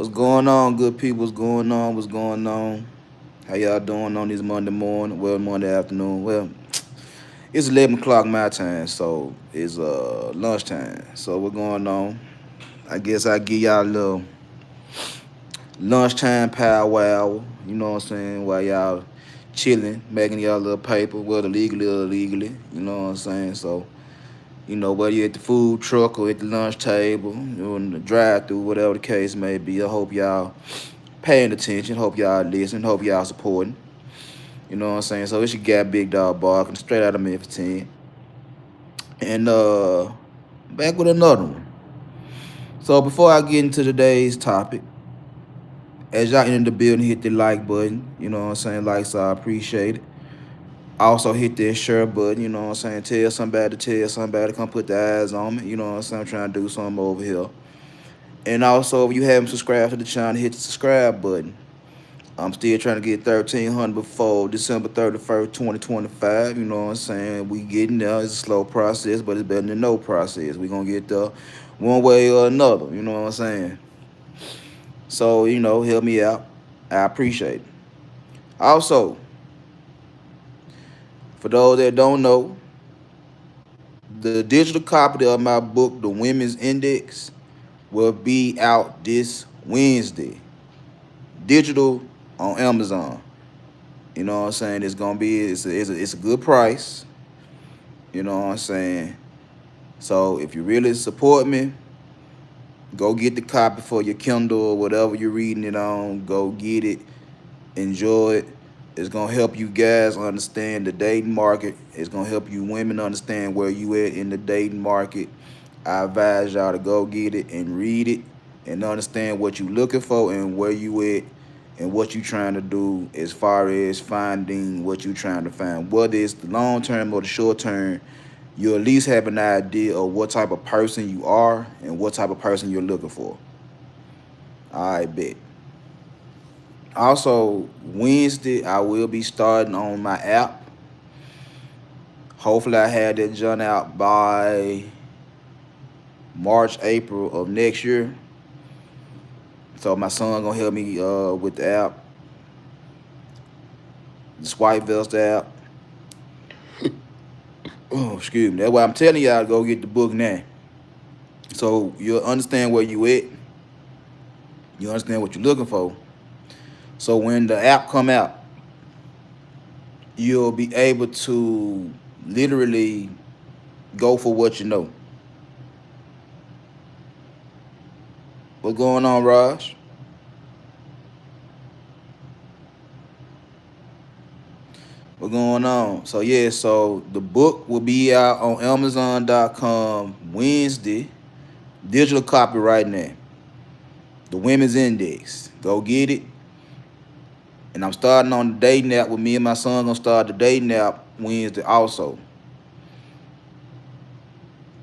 What's going on, good people? What's going on? What's going on? How y'all doing on this Monday morning? Well, Monday afternoon. Well, it's 11 o'clock my time, so it's lunchtime. So what's going on? I guess I give y'all a little lunchtime powwow. You know what I'm saying? While y'all chilling, making y'all little paper, whether legally or illegally. You know what I'm saying? So whether you're at the food truck or at the lunch table, or in the drive-through, whatever the case may be. I hope y'all paying attention. Hope y'all listening. Hope y'all supporting. You know what I'm saying? So it's your guy Big Dog Barking straight out of Memphis 10. And back with another one. So before I get into today's topic, as y'all in the building, hit the like button. You know what I'm saying? Like, so I appreciate it. Also hit that share button, you know what I'm saying? Tell somebody, come put the eyes on me. You know what I'm saying? I'm trying to do something over here. And also, if you haven't subscribed to the channel, hit the subscribe button. I'm still trying to get 1,300 before December 31st, 2025. You know what I'm saying? We getting there. It's a slow process, but it's better than no process. We're going to get there one way or another. You know what I'm saying? So, help me out. I appreciate it. Also, for those that don't know, the digital copy of my book, The Women's Index, will be out this Wednesday. Digital on Amazon. You know what I'm saying? It's a good price. You know what I'm saying? So if you really support me, go get the copy for your Kindle or whatever you're reading it on. Go get it. Enjoy it. It's gonna help you guys understand the dating market. It's gonna help you women understand where you at in the dating market. I advise y'all to go get it and read it and understand what you looking for and where you at and what you trying to do as far as finding what you trying to find. Whether it's the long term or the short term, you at least have an idea of what type of person you are and what type of person you're looking for. I bet. Also, Wednesday, I will be starting on my app. Hopefully, I have that done out by March, April of next year. So my son gonna help me with the app, the Swipe Vest app. Oh, excuse me. That's why I'm telling y'all to go get the book now. So you'll understand where you at. You understand what you're looking for. So when the app come out, you'll be able to literally go for what you know. What's going on, Raj? What's going on? So yeah, so the book will be out on Amazon.com Wednesday. Digital copy right now. The Women's Index. Go get it. And I'm starting on the dating app with me and my son gonna start the dating app Wednesday also.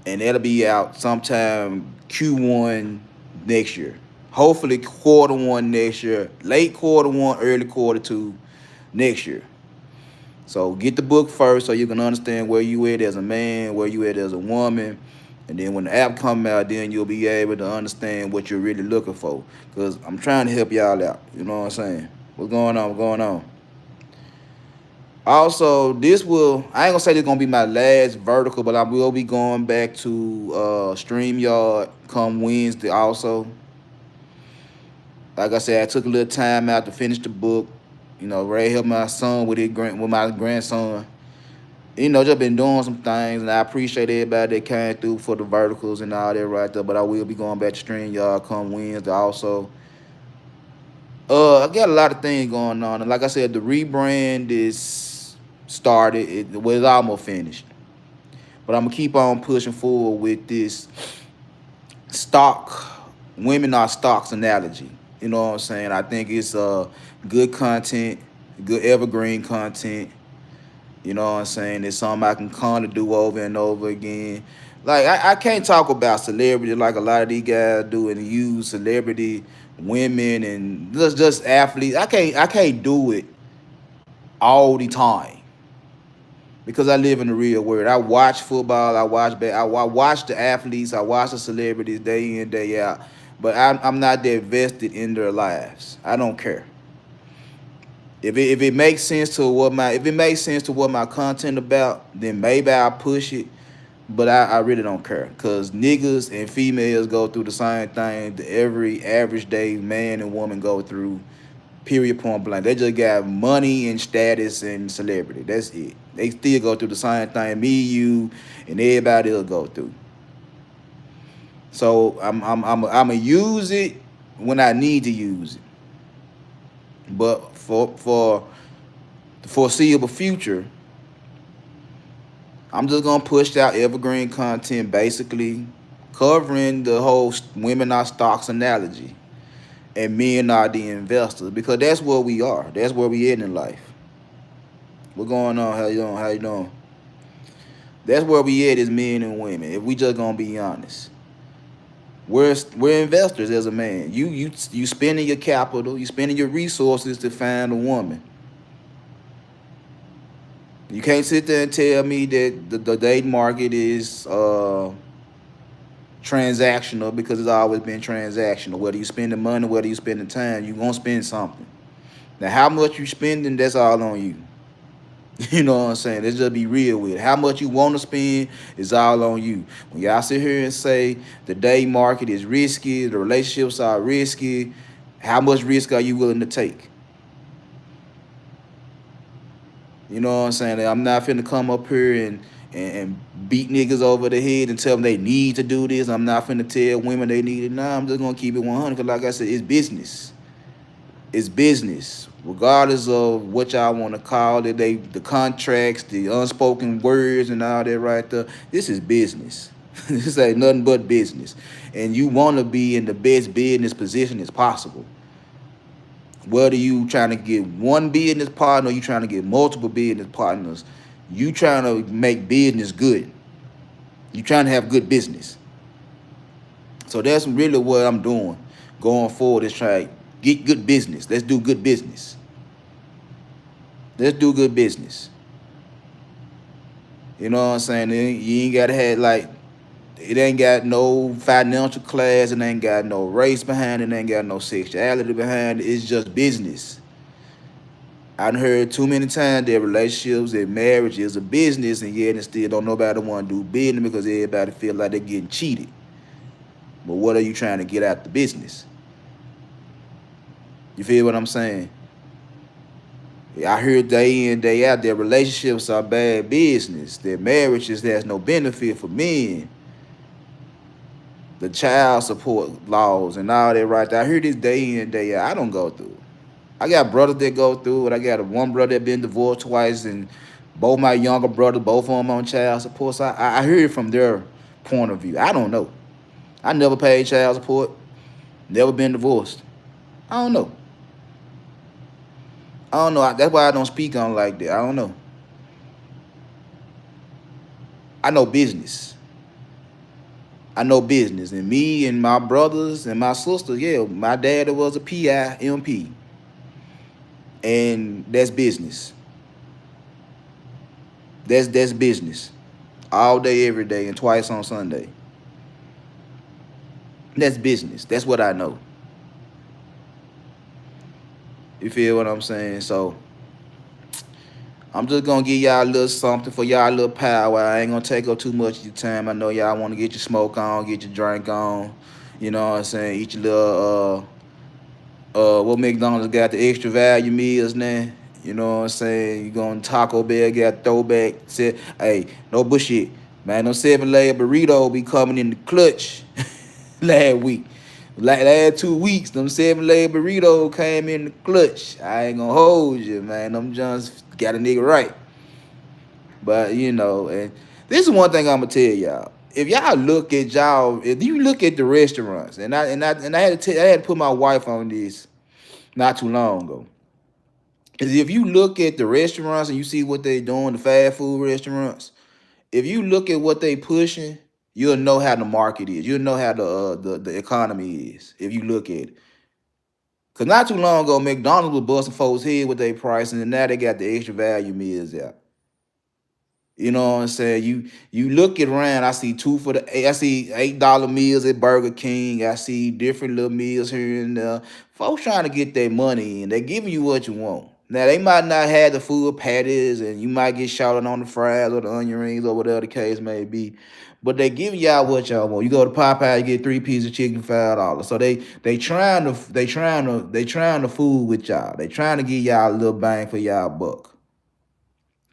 And that'll be out sometime Q1 next year. Hopefully quarter 1 next year. Late quarter 1, early quarter 2 next year. So get the book first so you can understand where you at as a man, where you at as a woman. And then when the app come out, then you'll be able to understand what you're really looking for. Because I'm trying to help y'all out. You know what I'm saying? What's going on? What's going on? Also, I ain't gonna say this gonna be my last vertical, but I will be going back to StreamYard come Wednesday also. Like I said, I took a little time out to finish the book. Ray helped my son with my grandson. Just been doing some things, and I appreciate everybody that came through for the verticals and all that right there. But I will be going back to StreamYard come Wednesday also. I got a lot of things going on, and like I said, the rebrand is started. It's almost finished, but I'm gonna keep on pushing forward with this women are stocks analogy. You know what I'm saying? I think it's good content, good evergreen content. You know what I'm saying? It's something I can kind of do over and over again. Like I can't talk about celebrity like a lot of these guys do and use celebrity women and just athletes. I can't do it all the time because I live in the real world. I watch football. I watch the athletes. I watch the celebrities day in day out. but I'm not that vested in their lives. I don't care. If it makes sense to what my if it makes sense to what my content about, then maybe I'll push it. But I really don't care because niggas and females go through the same thing that every average day man and woman go through. Period. Point blank. They just got money and status and celebrity. That's it. They still go through the same thing me, you, and everybody else go through. So I'm gonna use it when I need to use it. But for the foreseeable future, I'm just gonna push out evergreen content, basically covering the whole women are stocks analogy, and men are the investors because that's where we are. That's where we at in life. What going on? How you doing? How you doing? That's where we at as men and women. If we just gonna be honest, we're investors as a man. You spending your capital, you spending your resources to find a woman. You can't sit there and tell me that the dating market is transactional because it's always been transactional. Whether you spend the money, whether you spend the time, you gonna spend something. Now, how much you spending, that's all on you. You know what I'm saying? Let's just be real with it. How much you want to spend is all on you. When y'all sit here and say the day market is risky, the relationships are risky, how much risk are you willing to take? You know what I'm saying? I'm not finna come up here and beat niggas over the head and tell them they need to do this. I'm not finna tell women they need it. Nah, I'm just gonna keep it 100 because like I said, it's business. It's business, regardless of what y'all want to call it. The contracts, the unspoken words, and all that right there. This is business. This ain't nothing but business, and you want to be in the best business position as possible. Whether you trying to get one business partner, or you trying to get multiple business partners, you trying to make business good. You trying to have good business. So that's really what I'm doing going forward is try to get good business. Let's do good business. Let's do good business. You know what I'm saying? You ain't gotta have like it ain't got no financial class, it ain't got no race behind it, ain't got no sexuality behind it. It's just business. I've heard too many times that relationships and marriage is a business, and yet and still don't nobody want to do business because everybody feel like they're getting cheated. But what are you trying to get out the business? You feel what I'm saying? I hear day in, day out that relationships are bad business, that marriages has no benefit for men, the child support laws and all that right there. I hear this day in, day out. I don't go through it. I got brothers that go through it. I got one brother that been divorced twice, and both my younger brothers, both of them on child support. So I hear it from their point of view. I don't know. I never paid child support, never been divorced. I don't know. I don't know. That's why I don't speak on like that. I don't know. I know business. I know business. And me and my brothers and my sisters, yeah, my dad was a PI, MP. And that's business. That's business. All day, every day, and twice on Sunday. That's business. That's what I know. You feel what I'm saying? So I'm just gonna give y'all a little something for y'all a little power. I ain't gonna take up too much of your time. I know y'all wanna get your smoke on, get your drink on. You know what I'm saying? Eat your little what McDonald's got the extra value meals now. You know what I'm saying? You going to Taco Bell, got throwback. Said, hey, no bullshit. Man, them 7-layer burrito be coming in the clutch last week. Like last 2 weeks, them 7-layer burrito came in the clutch. I ain't gonna hold you, man. Them Johns got a nigga right. But you know, and this is one thing I'm gonna tell y'all. If y'all look at y'all, if you look at the restaurants, and I had to I had to put my wife on this not too long ago. Is if you look at the restaurants and you see what they doing, the fast food restaurants, if you look at what they pushing, you'll know how the market is. You'll know how the economy is if you look at it. Cause not too long ago, McDonald's was busting folks' head with their pricing, and now they got the extra value meals out. You know what I'm saying? You look it around. I see two for the I see $8 meals at Burger King. I see different little meals here and there. Folks trying to get their money and they giving you what you want. Now they might not have the full patties and you might get shouted on the fries or the onion rings or whatever the case may be. But they giving y'all what y'all want. You go to Popeye, you get 3 pieces of chicken, $5. So they trying to fool with y'all. They trying to give y'all a little bang for y'all buck.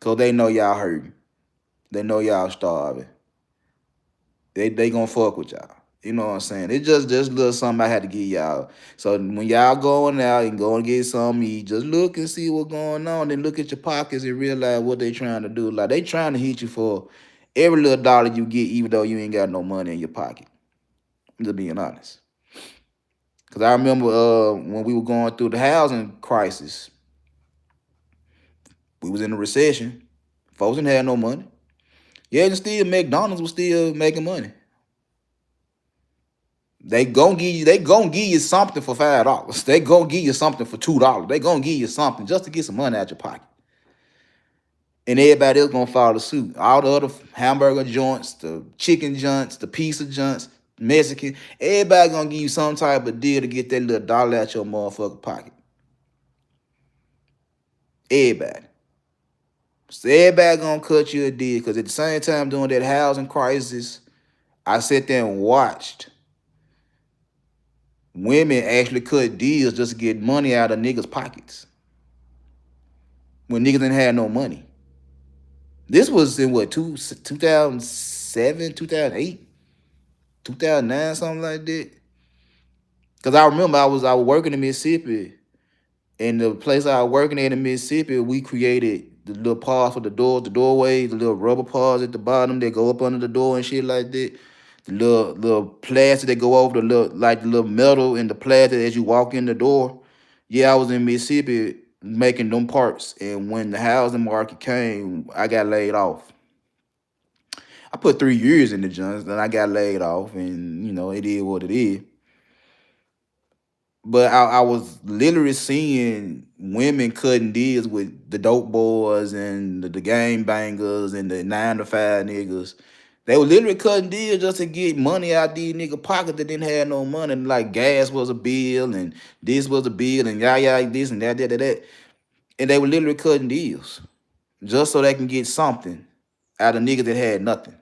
Cause they know y'all hurting. They know y'all starving. They gonna fuck with y'all. You know what I'm saying? It's just a little something I had to give y'all. So when y'all going out and go and get something to eat, just look and see what's going on. Then look at your pockets and realize what they trying to do. Like they trying to hit you for every little dollar you get, even though you ain't got no money in your pocket. I'm just being honest. Cause I remember when we were going through the housing crisis, we was in a recession. Folks didn't have no money. Yeah, and still McDonald's was still making money. They gonna give you something for $5. They gonna give you something for $2. They gonna give you something just to get some money out your pocket. And everybody else gonna follow suit. All the other hamburger joints, the chicken joints, the pizza joints, Mexican, everybody gonna give you some type of deal to get that little dollar out your motherfucking pocket. Everybody. So everybody gonna cut you a deal because at the same time during that housing crisis, I sat there and watched women actually cut deals just to get money out of niggas' pockets when niggas didn't have no money. This was in what, 2007, 2008, 2009, something like that. Because I remember I was working in Mississippi, and the place I was working at in Mississippi, we created the little paws for the doors, the doorways, the little rubber paws at the bottom that go up under the door and shit like that. The little plastic that go over the little metal and the plastic as you walk in the door. Yeah, I was in Mississippi making them parts, and when the housing market came, I got laid off. I put 3 years in the Jones, then I got laid off, and it is what it is. But I was literally seeing women cutting deals with the dope boys and the game bangers and the 9 to 5 niggas. They were literally cutting deals just to get money out these nigga pockets that didn't have no money. Like gas was a bill and this was a bill and yah this and that. And they were literally cutting deals just so they can get something out of niggas that had nothing.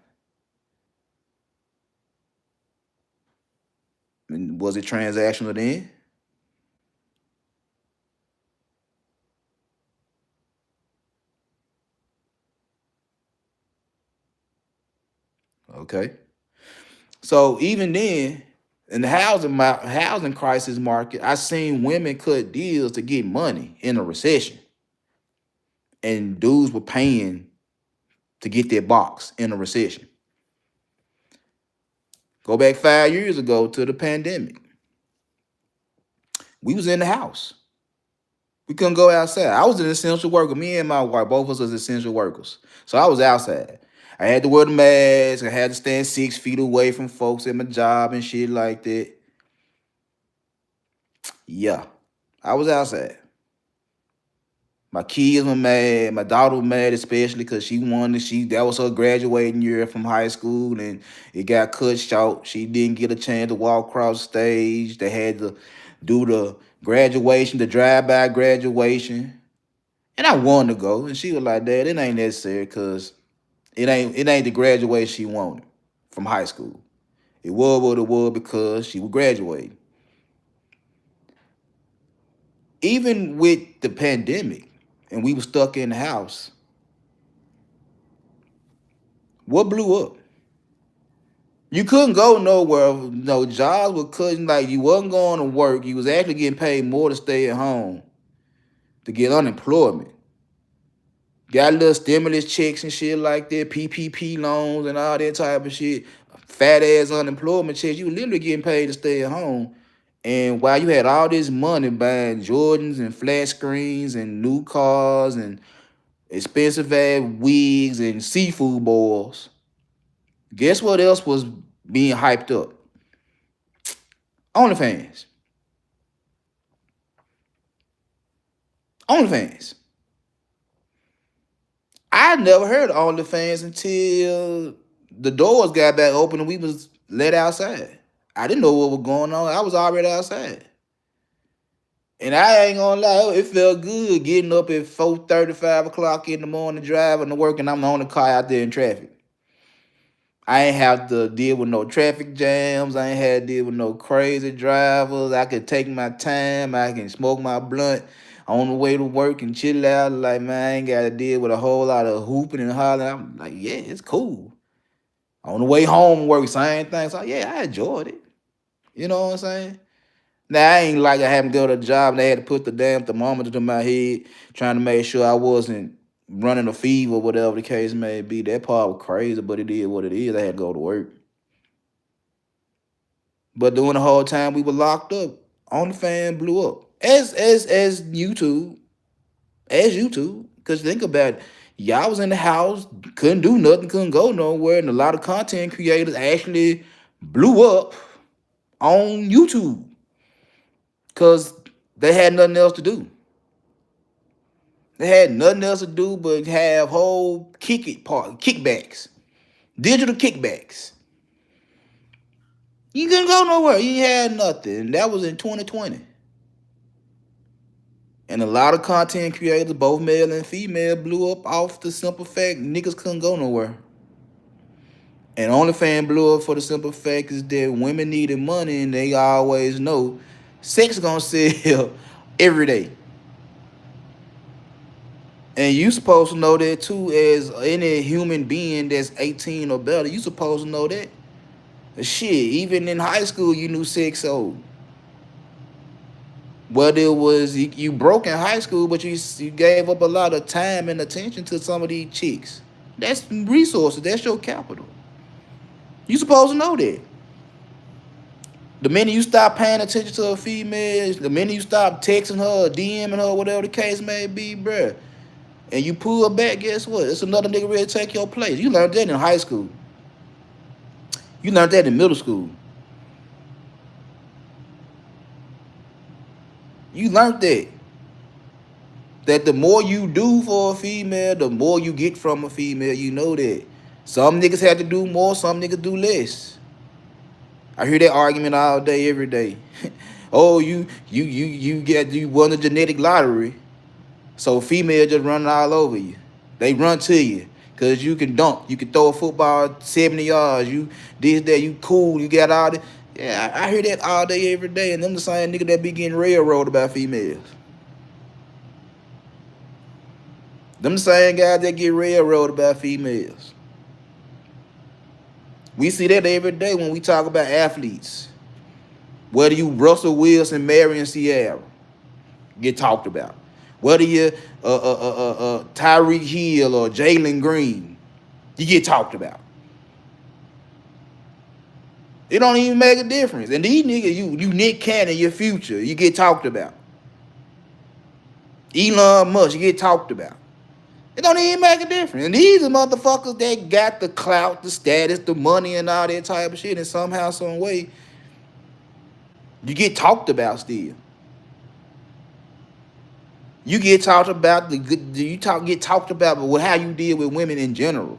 And was it transactional then? Okay. So even then, in the housing crisis market, I seen women cut deals to get money in a recession, and dudes were paying to get their box in a recession. Go back 5 years ago to the pandemic. We was in the house. We couldn't go outside. I was an essential worker. Me and my wife, both of us was essential workers. So I was outside. I had to wear the mask. I had to stand 6 feet away from folks at my job and shit like that. Yeah, I was outside. My kids were mad. My daughter was mad, especially because that was her graduating year from high school, and it got cut short. She didn't get a chance to walk across the stage. They had to do the graduation, the drive-by graduation, and I wanted to go, and she was like, "Dad, it ain't necessary, cause it ain't the graduation she wanted from high school. It was what it was because she was graduating." Even with the pandemic, and we were stuck in the house, what blew up? You couldn't go nowhere. No jobs were cutting. Like you wasn't going to work. You was actually getting paid more to stay at home to get unemployment. Got little stimulus checks and shit like that, PPP loans and all that type of shit. Fat ass unemployment checks. You were literally getting paid to stay at home. And while you had all this money buying Jordans and flat screens and new cars and expensive ass wigs and seafood boils, guess what else was being hyped up? OnlyFans. OnlyFans. I never heard of OnlyFans until the doors got back open and we was let outside. I didn't know what was going on. I was already outside. And I ain't gonna lie, it felt good getting up at 4:30, 5 o'clock in the morning, driving to work, and I'm the only car out there in traffic. I ain't have to deal with no traffic jams. I ain't had to deal with no crazy drivers. I could take my time. I can smoke my blunt on the way to work and chill out. Like, man, I ain't got to deal with a whole lot of hooping and hollering. I'm like, yeah, it's cool. On the way home, work, same thing. So, yeah, I enjoyed it. You know what I'm saying? Now, I ain't like I haven't go to a job and they had to put the damn thermometer to my head trying to make sure I wasn't running a fever, whatever the case may be. That part was crazy, but it is what it is. I had to go to work. But during the whole time we were locked up, OnlyFans blew up. As YouTube, as YouTube. Cause think about it. Y'all was in the house, couldn't do nothing, couldn't go nowhere, and a lot of content creators actually blew up on YouTube. Cause they had nothing else to do. They had nothing else to do but have whole kickbacks. Digital kickbacks. You couldn't go nowhere. You ain't had nothing. That was in 2020. And a lot of content creators, both male and female, blew up off the simple fact niggas couldn't go nowhere. And OnlyFans blew up for the simple fact is that women needed money and they always know sex gonna sell every day. And you supposed to know that too, as any human being that's 18 or better. You supposed to know that. Shit, even in high school, you knew sex sold. Whether it was you broke in high school, but you gave up a lot of time and attention to some of these chicks. That's resources. That's your capital. You supposed to know that. The minute you stop paying attention to a female, the minute you stop texting her, DMing her, whatever the case may be, bruh, and you pull her back, guess what? It's another nigga ready to take your place. You learned that in high school. You learned that in middle school. You learned that. That the more you do for a female, the more you get from a female. You know that. Some niggas have to do more, some niggas do less. I hear that argument all day, every day. Oh, you won the genetic lottery. So female just running all over you. They run to you. Cause you can dunk. You can throw a football 70 yards. You this, that, you cool, you got all that. Yeah, I hear that all day, every day. And them the same nigga that be getting railroaded about females. Them the same guys that get railroaded about females. We see that every day when we talk about athletes. Whether you Russell Wilson, Marion Sierra, get talked about. Whether you Tyreek Hill or Jalen Green, you get talked about. It don't even make a difference. And these niggas, you Nick Cannon, your future, you get talked about. Elon Musk, you get talked about. It don't even make a difference. And these are motherfuckers that got the clout, the status, the money, and all that type of shit. And somehow, some way, you get talked about still. You get talked about get talked about, but how you deal with women in general.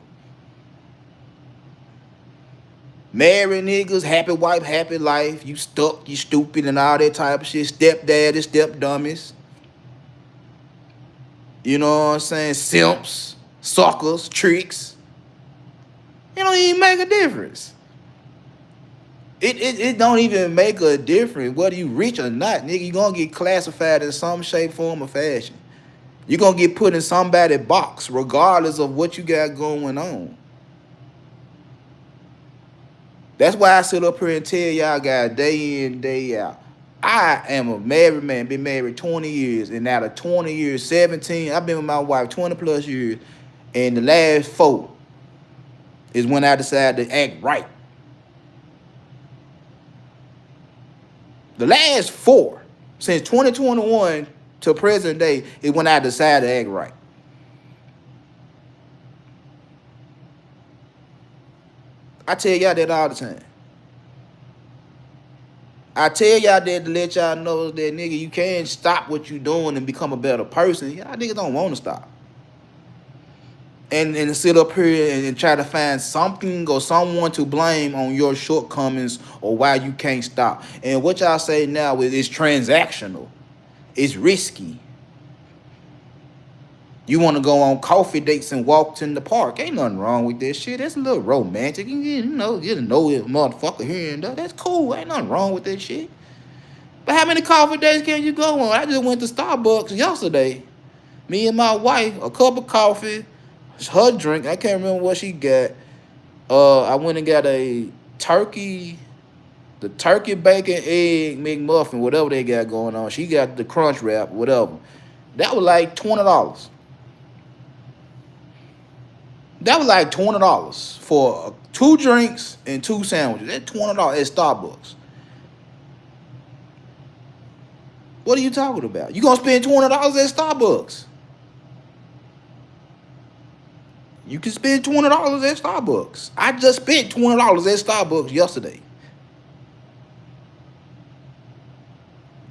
Married niggas, happy wife, happy life. You stuck, you stupid, and all that type of shit. Stepdaddy, step dummies. You know what I'm saying? Simps, suckers, tricks. It don't even make a difference. It don't even make a difference whether you rich or not, nigga. You gonna get classified in some shape, form, or fashion. You gonna get put in somebody's box, regardless of what you got going on. That's why I sit up here and tell y'all guys day in, day out. I am a married man, been married 20 years, and out of 20 years, 17, I've been with my wife 20 plus years, and the last 4 is when I decided to act right. The last 4, since 2021 to present day, is when I decided to act right. I tell y'all that all the time. I tell y'all that to let y'all know that, nigga, you can't stop what you doing and become a better person. Y'all niggas don't want to stop. and sit up here and try to find something or someone to blame on your shortcomings or why you can't stop. And what y'all say now is transactional. It's risky. You want to go on coffee dates and walks in the park. Ain't nothing wrong with that shit. That's a little romantic. Get to know it, motherfucker here and there. That's cool. Ain't nothing wrong with that shit. But how many coffee dates can you go on? I just went to Starbucks yesterday. Me and my wife, a cup of coffee, her drink. I can't remember what she got. I went and got the turkey bacon egg McMuffin, whatever they got going on. She got the crunch wrap, whatever. That was like $20. That was like $20 for 2 drinks and 2 sandwiches. That's $20 at Starbucks. What are you talking about? You gonna spend $20 at Starbucks? You can spend $20 at Starbucks. I just spent $20 at Starbucks yesterday.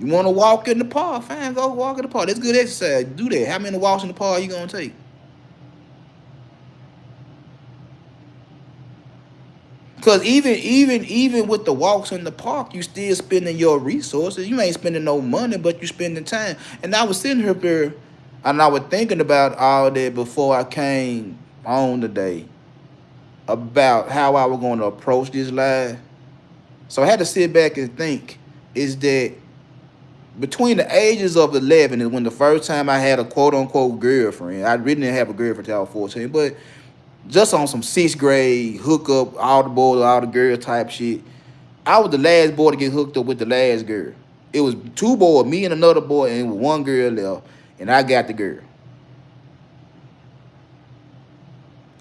You want to walk in the park? Fine, go walk in the park. That's good exercise. Do that. How many walks in the park are you gonna take? Because even with the walks in the park, you still spending your resources. You ain't spending no money, but you spending time. And I was sitting here there, and I was thinking about all that before I came on today about how I was going to approach this live. So I had to sit back and think, is that between the ages of 11 is when the first time I had a quote-unquote girlfriend. I really didn't have a girlfriend until I was 14, but just on some 6th grade hookup, all the boys, all the girl type shit. I was the last boy to get hooked up with the last girl. It was 2 boys, me and another boy, and 1 girl left, and I got the girl.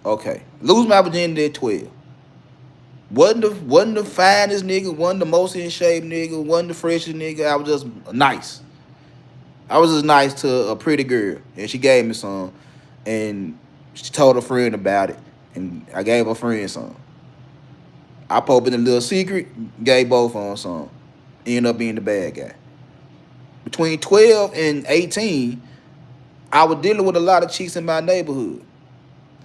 Okay, lose my virginity at 12. Wasn't the finest nigga, wasn't the most in shape nigga, wasn't the freshest nigga. I was just nice. I was just nice to a pretty girl, and she gave me some, and she told her friend about it, and I gave her friend some. I poked in a little secret, gave both of them some. Ended up being the bad guy. Between 12 and 18, I was dealing with a lot of chicks in my neighborhood.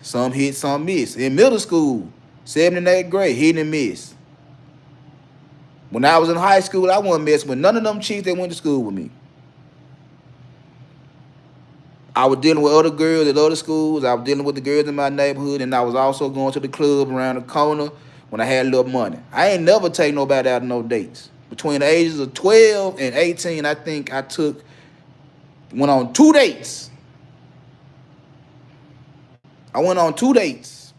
Some hit, some miss. In middle school, 7th and 8th grade, hit and miss. When I was in high school, I wasn't messing with none of them chicks that went to school with me. I was dealing with other girls at other schools. I was dealing with the girls in my neighborhood, and I was also going to the club around the corner when I had a little money. I ain't never take nobody out on no dates. Between the ages of 12 and 18, I think I went on 2 dates. I went on 2 dates,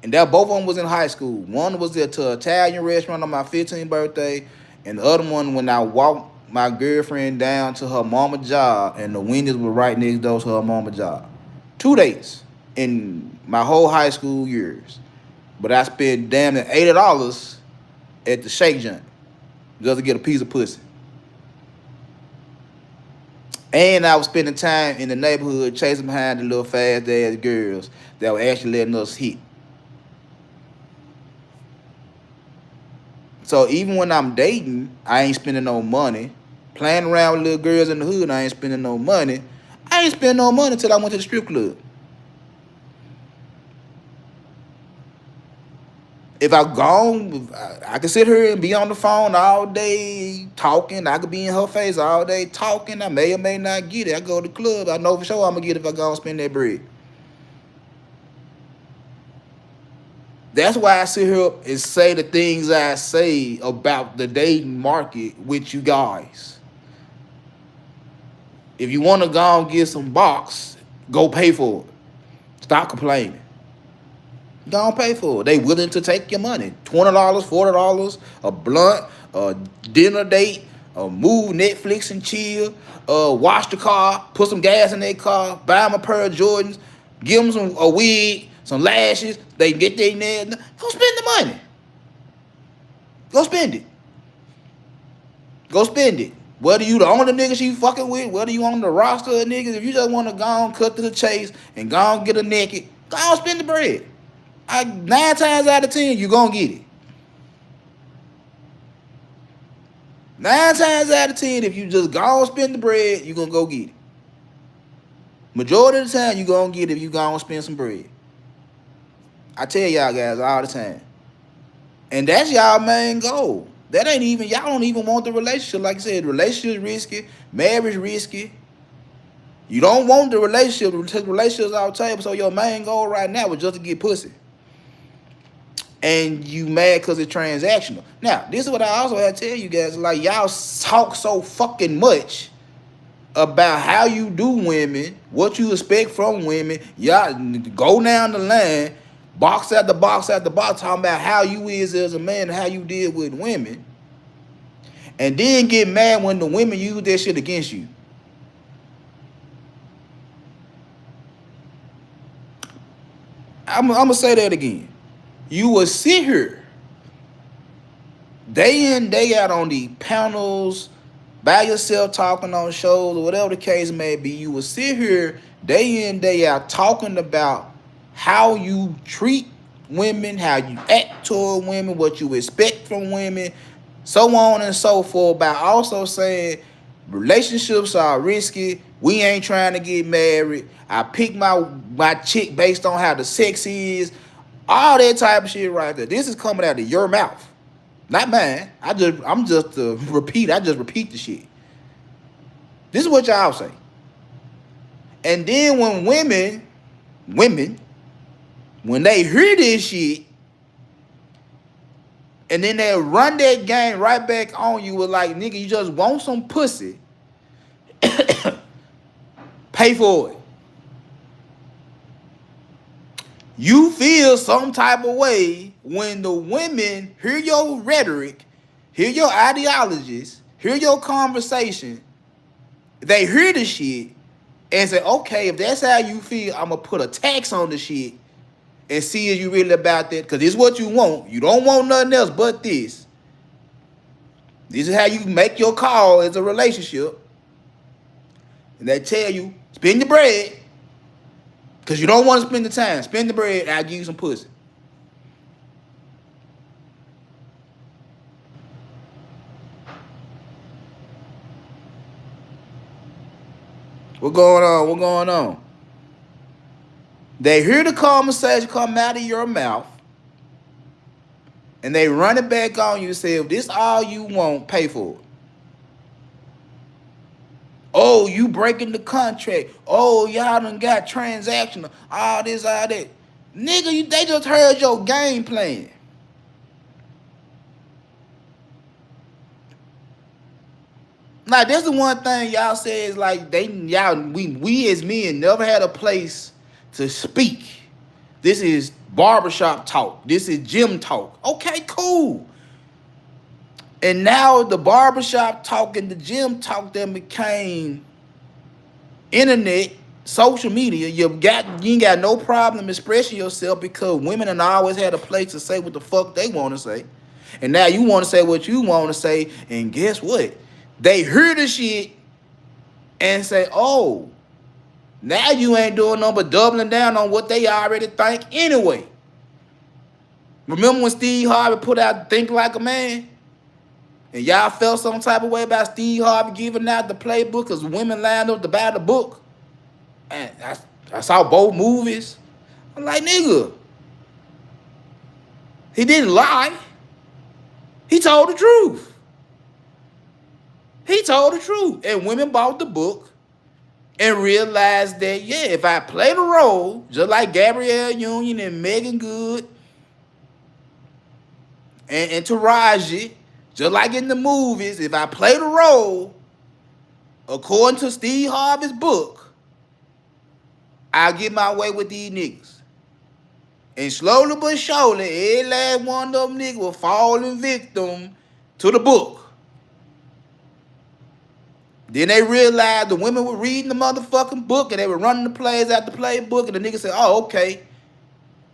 and that both of them was in high school. One was at an Italian restaurant on my 15th birthday, and the other one when I walked my girlfriend down to her mama's job, and the windows were right next door to her mama's job. 2 dates in my whole high school years. But I spent damn near $80 at the Shake Joint just to get a piece of pussy. And I was spending time in the neighborhood chasing behind the little fast ass girls that were actually letting us hit. So even when I'm dating, I ain't spending no money. Playing around with little girls in the hood, I ain't spending no money. I ain't spending no money until I went to the strip club. If I gone, I could sit here and be on the phone all day talking. I could be in her face all day talking. I may or may not get it. I go to the club. I know for sure I'm going to get it if I go and spend that bread. That's why I sit here and say the things I say about the dating market with you guys. If you want to go and get some box, go pay for it. Stop complaining. Go and pay for it. They willing to take your money. $20, $40, a blunt, a dinner date, a move, Netflix and chill, wash the car, put some gas in their car, buy them a pair of Jordans, give them a wig, some lashes, they can get their nails. Go spend the money. Go spend it. Go spend it. Whether you the only nigga she fucking with, whether you on the roster of niggas, if you just want to go and cut to the chase and go and get a naked, go and spend the bread. 9 times out of 10, you gonna get it. 9 times out of 10, if you just go and spend the bread, you gonna go get it. Majority of the time, you gonna get it if you go and spend some bread. I tell y'all guys all the time. And that's y'all main goal. That ain't even, y'all don't even want the relationship. Like I said, the relationship is risky, marriage risky. You don't want the relationship, the relationship's off the table. So your main goal right now was just to get pussy. And you mad because it's transactional. Now, this is what I also had to tell you guys. Like, y'all talk so fucking much about how you do women, what you expect from women. Y'all go down the line, box after box after box, talking about how you is as a man and how you deal with women. And then get mad when the women use that shit against you. I'm going to say that again. You will sit here day in, day out on the panels, by yourself talking on shows or whatever the case may be. You will sit here day in, day out talking about how you treat women, how you act toward women, what you expect from women, so on and so forth, by also saying relationships are risky. We ain't trying to get married. I pick my chick based on how the sex is. All that type of shit right there. This is coming out of your mouth, not mine. I just repeat the shit. This is what y'all say. And then when women, when they hear this shit, and then they run that game right back on you with like, nigga, you just want some pussy. Pay for it. You feel some type of way when the women hear your rhetoric, hear your ideologies, hear your conversation. They hear the shit and say, okay, if that's how you feel, I'm going to put a tax on the shit and see if you really about that. Because this is what you want. You don't want nothing else but this. This is how you make your call as a relationship. And they tell you, spend the bread. Because you don't want to spend the time. Spend the bread, I'll give you some pussy. What going on? What going on? They hear the conversation come out of your mouth, and they run it back on you and say, if this all you want, pay for it. Oh, you breaking the contract. Oh, y'all done got transactional. All this, all that. Nigga, they just heard your game plan. Now, this is one thing y'all say is like we as men never had a place to speak. This is barbershop talk. This is gym talk. Okay, cool. And now the barbershop talk and the gym talk then became internet, social media. You ain't got no problem expressing yourself because women have always had a place to say what the fuck they want to say. And now you want to say what you want to say. And guess what? They hear the shit and say, oh, now you ain't doing nothing but doubling down on what they already think anyway. Remember when Steve Harvey put out Think Like a Man? And y'all felt some type of way about Steve Harvey giving out the playbook because women lined up to buy the book. And I saw both movies. I'm like, nigga, he didn't lie. He told the truth. He told the truth. And women bought the book and realized that, yeah, if I play the role, just like Gabrielle Union and Megan Good and Taraji, just like in the movies, if I play the role, according to Steve Harvey's book, I'll get my way with these niggas. And slowly but surely, every last one of them niggas will fall in victim to the book. Then they realized the women were reading the motherfucking book and they were running the plays out the playbook, and the nigga said, oh, okay,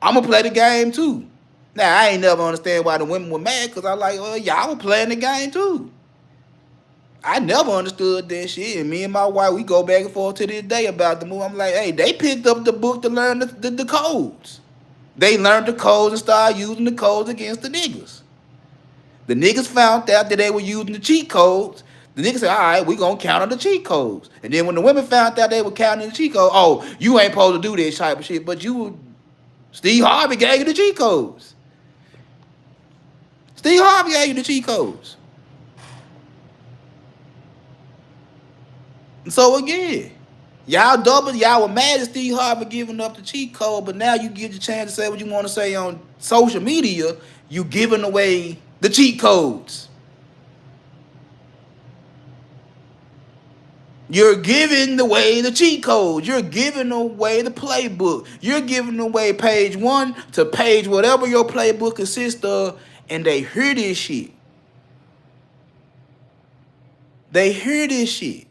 I'm going to play the game too. Now, I ain't never understand why the women were mad because I was like, oh, y'all were playing the game too. I never understood that shit. And me and my wife, we go back and forth to this day about the movie. I'm like, hey, they picked up the book to learn the codes. They learned the codes and started using the codes against the niggas. The niggas found out that they were using the cheat codes. The niggas said, all right, we going to counter the cheat codes. And then when the women found out they were counting the cheat codes, oh, you ain't supposed to do this type of shit, but you Steve Harvey gave you the cheat codes. Steve Harvey gave you the cheat codes. And so again, y'all were mad at Steve Harvey giving up the cheat code, but now you get the chance to say what you want to say on social media. You giving away the cheat codes. You're giving away the cheat codes. You're giving away the playbook. You're giving away page 1 to page whatever your playbook consists of, and they hear this shit. They hear this shit.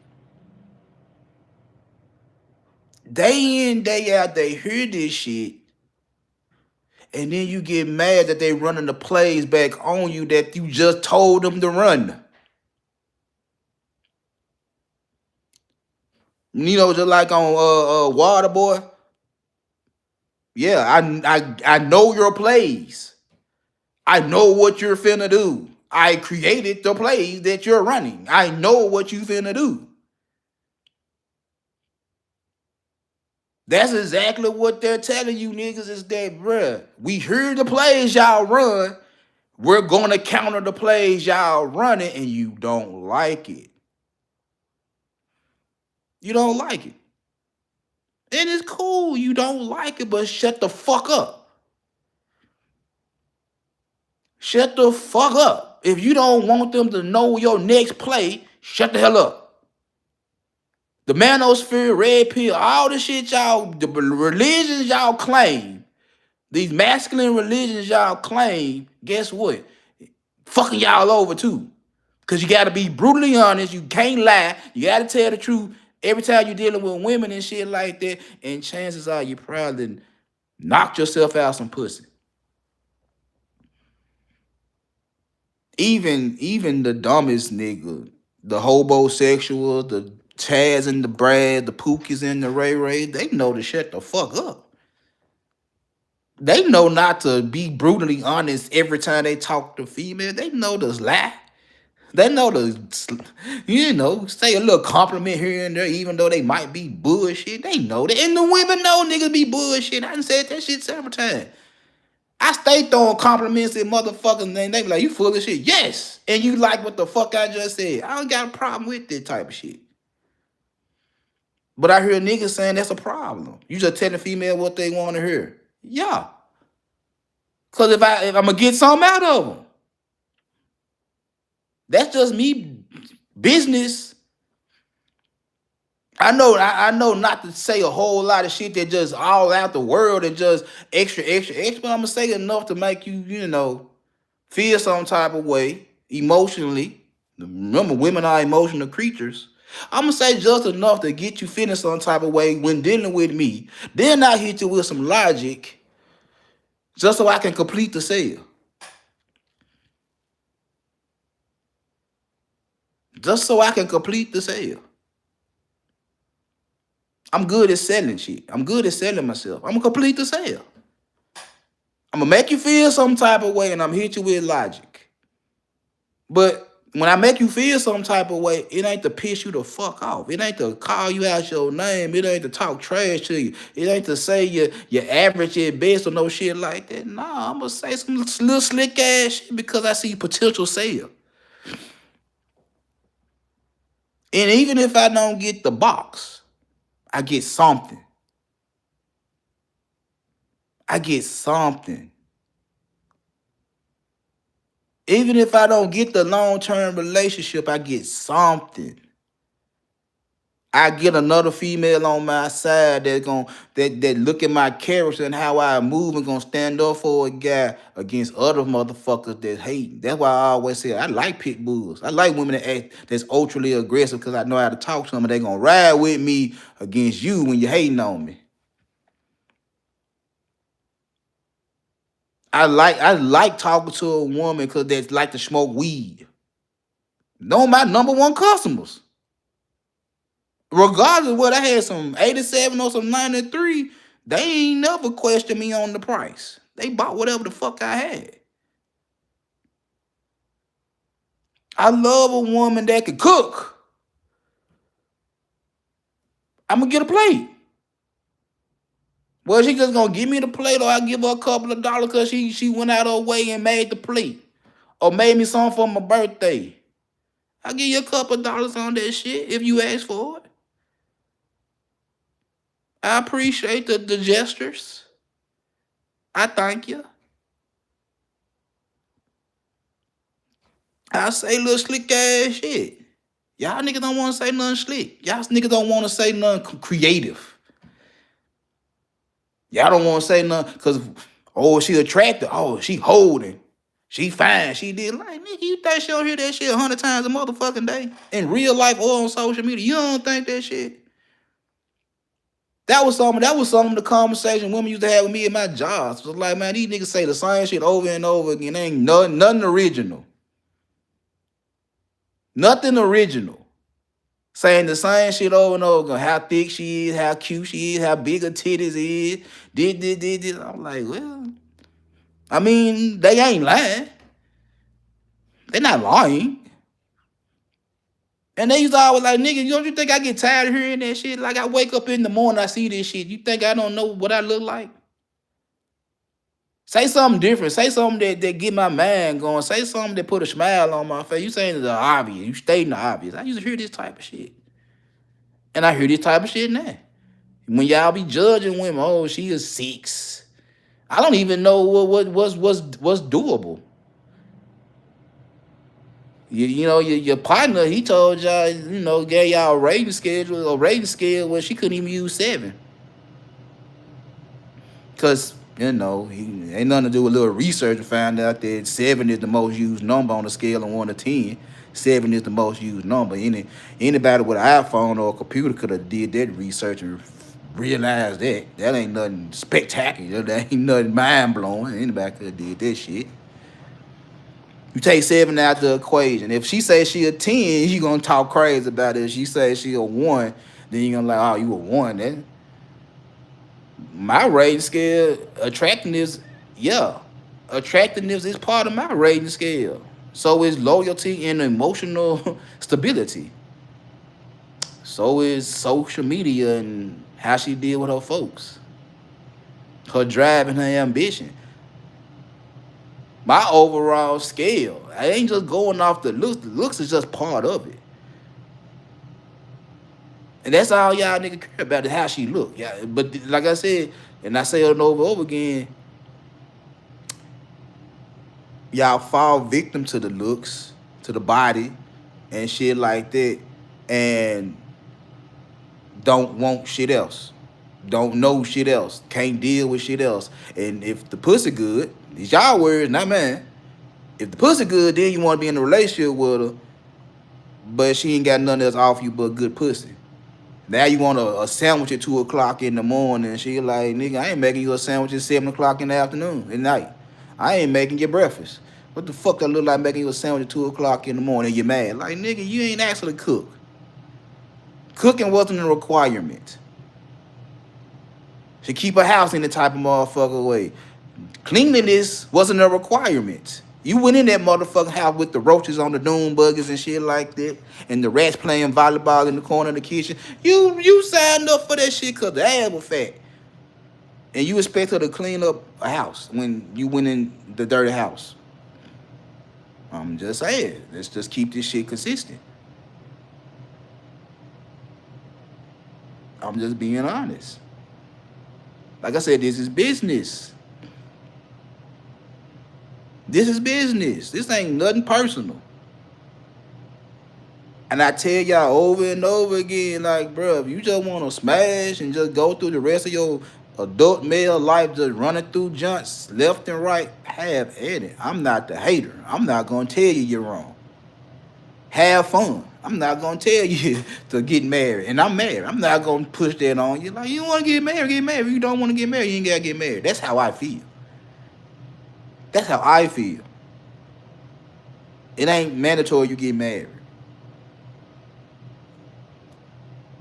Day in, day out, they hear this shit. And then you get mad that they running the plays back on you that you just told them to run. You know, just like on Waterboy. Yeah, I know your plays. I know what you're finna do. I created the plays that you're running. I know what you finna do. That's exactly what they're telling you niggas is that, bruh, we hear the plays y'all run. We're gonna counter the plays y'all running, and you don't like it. You don't like it. And it's cool. You don't like it, but shut the fuck up. Shut the fuck up. If you don't want them to know your next play, shut the hell up. The manosphere, red pill, all the shit y'all, the religions y'all claim, these masculine religions y'all claim, guess what? Fucking y'all over too. Because you got to be brutally honest. You can't lie. You got to tell the truth every time you're dealing with women and shit like that. And chances are you probably knocked yourself out some pussy. Even the dumbest nigga, the hobosexual, the Chaz and the Brad, the Pookies and the Ray Ray, they know to shut the fuck up. They know not to be brutally honest every time they talk to female. They know to lie. They know to, say a little compliment here and there, even though they might be bullshit. They know that. And the women know niggas be bullshit. I done said that shit several times. I stay throwing compliments at motherfuckers and they be like, you full of shit. Yes. And you like what the fuck I just said. I don't got a problem with that type of shit. But I hear niggas saying that's a problem. You just telling female what they want to hear. Yeah. Cause if I'm gonna get something out of them. That's just me business. I know not to say a whole lot of shit that just all out the world and just extra, but I'm gonna say enough to make you, feel some type of way emotionally. Remember, women are emotional creatures. I'm gonna say just enough to get you feeling some type of way when dealing with me. Then I hit you with some logic just so I can complete the sale. Just so I can complete the sale. I'm good at selling shit. I'm good at selling myself. I'm gonna complete the sale. I'm gonna make you feel some type of way and I'm hit you with logic. But when I make you feel some type of way, it ain't to piss you the fuck off. It ain't to call you out your name. It ain't to talk trash to you. It ain't to say you're average at best or no shit like that. Nah, I'm gonna say some little slick ass shit because I see potential sale. And even if I don't get the box, I get something. I get something. Even if I don't get the long-term relationship, I get something. I get another female on my side that look at my character and how I move and gonna stand up for a guy against other motherfuckers that hate. That's why I always say I like pit bulls. I like women that act that's ultra aggressive because I know how to talk to them and they gonna ride with me against you when you're hating on me. I like talking to a woman because they like to smoke weed. No, my number one customers. Regardless of what I had some 87 or some 93, they ain't never questioned me on the price. They bought whatever the fuck I had. I love a woman that can cook. I'm gonna get a plate. Well, she just gonna give me the plate, or I give her a couple of dollars because she went out her way and made the plate, or made me something for my birthday. I give you a couple of dollars on that shit if you ask for it. I appreciate the gestures. I thank you. I say little slick ass shit. Y'all niggas don't want to say nothing slick. Y'all niggas don't want to say nothing creative. Y'all don't want to say nothing because, oh, she attractive. Oh, she holding. She fine. She did. Like, nigga, you think she don't hear that shit 100 times a motherfucking day? In real life or on social media. You don't think that shit? That was some of the conversation women used to have with me at my jobs. It was like, man, these niggas say the same shit over and over again. Ain't nothing original. Nothing original. Saying the same shit over and over again. How thick she is, how cute she is, how big her titties is. Did. I'm like, well, I mean, they ain't lying. They're not lying. And they used to always like, nigga, don't you think I get tired of hearing that shit? Like, I wake up in the morning, I see this shit. You think I don't know what I look like? Say something different. Say something that get my mind going. Say something that put a smile on my face. You saying the obvious. You stating the obvious. I used to hear this type of shit. And I hear this type of shit now. When y'all be judging women, oh, she is 6. I don't even know what's doable. You know, your partner, he told y'all, you know, gave y'all a rating scale where she couldn't even use 7. Because, you know, he ain't nothing to do with a little research and found out that 7 is the most used number on the scale of 1 to 10. 7 is the most used number. Anybody with an iPhone or a computer could have did that research and realized that. That ain't nothing spectacular. That ain't nothing mind-blowing. Anybody could have did that shit. You take 7 out the equation. If she says she a 10, you gonna talk crazy about it. If she says she a 1, then you gonna like, oh, you a 1. Then my rating scale, attractiveness is part of my rating scale. So is loyalty and emotional stability. So is social media and how she deal with her folks. Her drive and her ambition. My overall scale, I ain't just going off the looks. The looks is just part of it. And that's all y'all nigga care about is how she look. Yeah, but like I said, and I say it over again, y'all fall victim to the looks, to the body, and shit like that, and don't want shit else. Don't know shit else. Can't deal with shit else. And if the pussy good, these y'all words, not mine. If the pussy good, then you want to be in a relationship with her, but she ain't got nothing else off you but good pussy. Now you want a sandwich at 2 o'clock in the morning, and she like, nigga, I ain't making you a sandwich at 7 o'clock in the afternoon, at night. I ain't making you breakfast. What the fuck I look like making you a sandwich at 2 o'clock in the morning? You mad? Like, nigga, you ain't asked her to cook. Cooking wasn't a requirement. She keep her house in the type of motherfucker way. Cleanliness wasn't a requirement. You went in that motherfucking house with the roaches on the doom buggers and shit like that, and the rats playing volleyball in the corner of the kitchen. You signed up for that shit because the ass was fat. And you expect her to clean up a house when you went in the dirty house. I'm just saying, let's just keep this shit consistent. I'm just being honest. Like I said, this is business. This is business. This ain't nothing personal. And I tell y'all over and over again, like, bro, if you just want to smash and just go through the rest of your adult male life just running through junks left and right, have at it. I'm not the hater. I'm not going to tell you you're wrong. Have fun. I'm not going to tell you to get married. And I'm married. I'm not going to push that on you. Like, you want to get married, get married. If you don't want to get married, you ain't got to get married. That's how I feel. That's how I feel. It ain't mandatory you get married.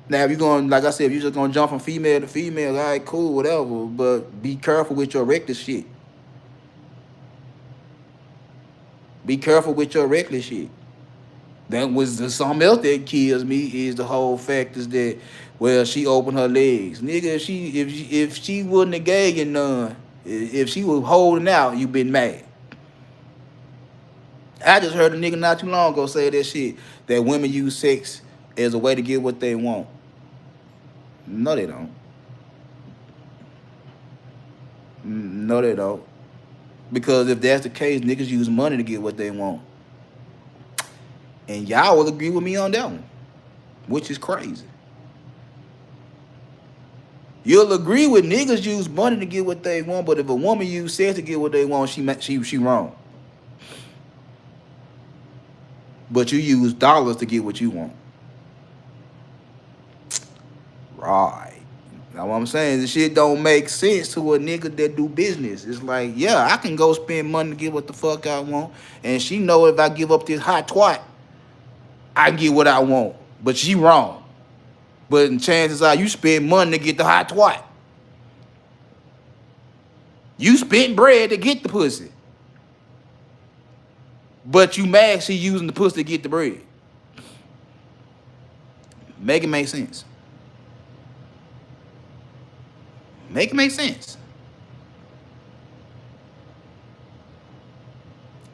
Now, if you're going, like I said, if you're just going to jump from female to female, all right, cool, whatever. But be careful with your reckless shit. Be careful with your reckless shit. That was something else that kills me is the whole fact is that, well, she opened her legs, nigga. If she wouldn't have gave you none, if she was holding out, you been mad. I just heard a nigga not too long ago say that shit, that women use sex as a way to get what they want. No, they don't. No, they don't. Because if that's the case, niggas use money to get what they want. And y'all will agree with me on that one, which is crazy. You'll agree with niggas use money to get what they want, but if a woman use sex to get what they want, she wrong. But you use dollars to get what you want. Right. Now what I'm saying, this shit don't make sense to a nigga that do business. It's like, yeah, I can go spend money to get what the fuck I want, and she know if I give up this hot twat, I get what I want. But she wrong. But chances are you spend money to get the hot twat. You spent bread to get the pussy. But you mad she using the pussy to get the bread. Make it make sense. Make it make sense.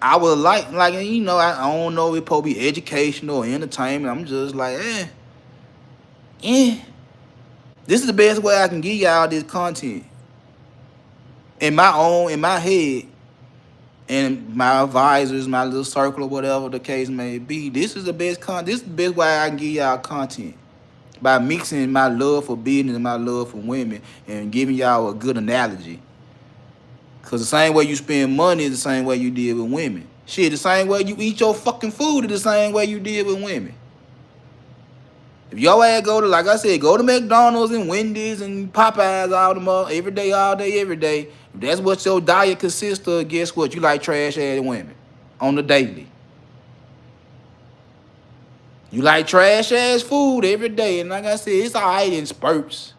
I would like, you know, I don't know if it's supposed to be educational or entertainment. I'm just like, This is the best way I can give y'all this content. In my head, and my advisors, my little circle or whatever the case may be, this is the best this is the best way I can give y'all content. By mixing my love for business and my love for women and giving y'all a good analogy. Cause the same way you spend money is the same way you deal with women. Shit, the same way you eat your fucking food is the same way you deal with women. If your ass go to, like I said, go to McDonald's and Wendy's and Popeyes all them up every day, all day, every day. If that's what your diet consists of, guess what? You like trash ass women on the daily. You like trash ass food every day. And like I said, it's all right in spurts.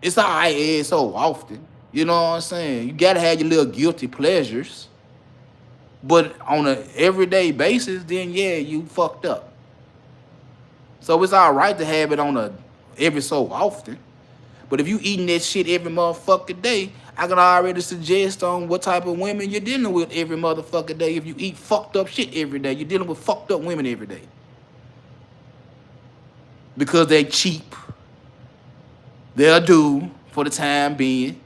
It's all right so often. You know what I'm saying? You gotta have your little guilty pleasures. But on an everyday basis, then yeah, you fucked up. So it's all right to have it on a every so often. But if you eating that shit every motherfucking day, I can already suggest on what type of women you're dealing with every motherfucking day. If you eat fucked up shit every day, you're dealing with fucked up women every day. Because they cheap. They'll do for the time being.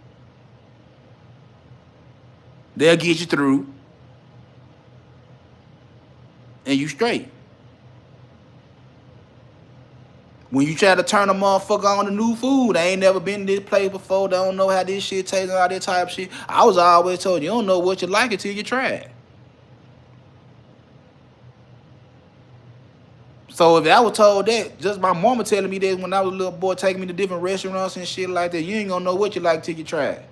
They'll get you through. And you straight. When you try to turn a motherfucker on to new food, they ain't never been to this place before. They don't know how this shit tastes and all that type of shit. I was always told you don't know what you like until you try it. So if I was told that, just my mama telling me that when I was a little boy, taking me to different restaurants and shit like that, you ain't gonna know what you like till you try it.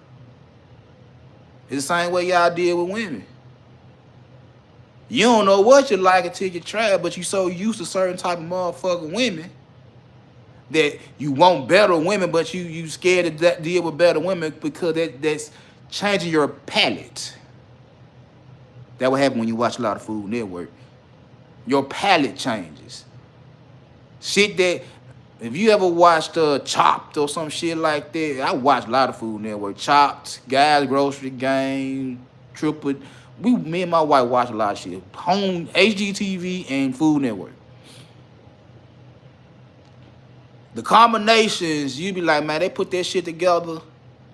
It's the same way y'all deal with women. You don't know what you like until you try it, but you so used to certain type of motherfucking women that you want better women, but you scared to deal with better women because that's changing your palate. That what happen when you watch a lot of Food Network. Your palate changes. Shit that, if you ever watched Chopped or some shit like that, I watched a lot of Food Network. Chopped, Guys Grocery Game, Triple. Me and my wife watch a lot of shit. Home, HGTV, and Food Network. The combinations, you be like, man, they put that shit together.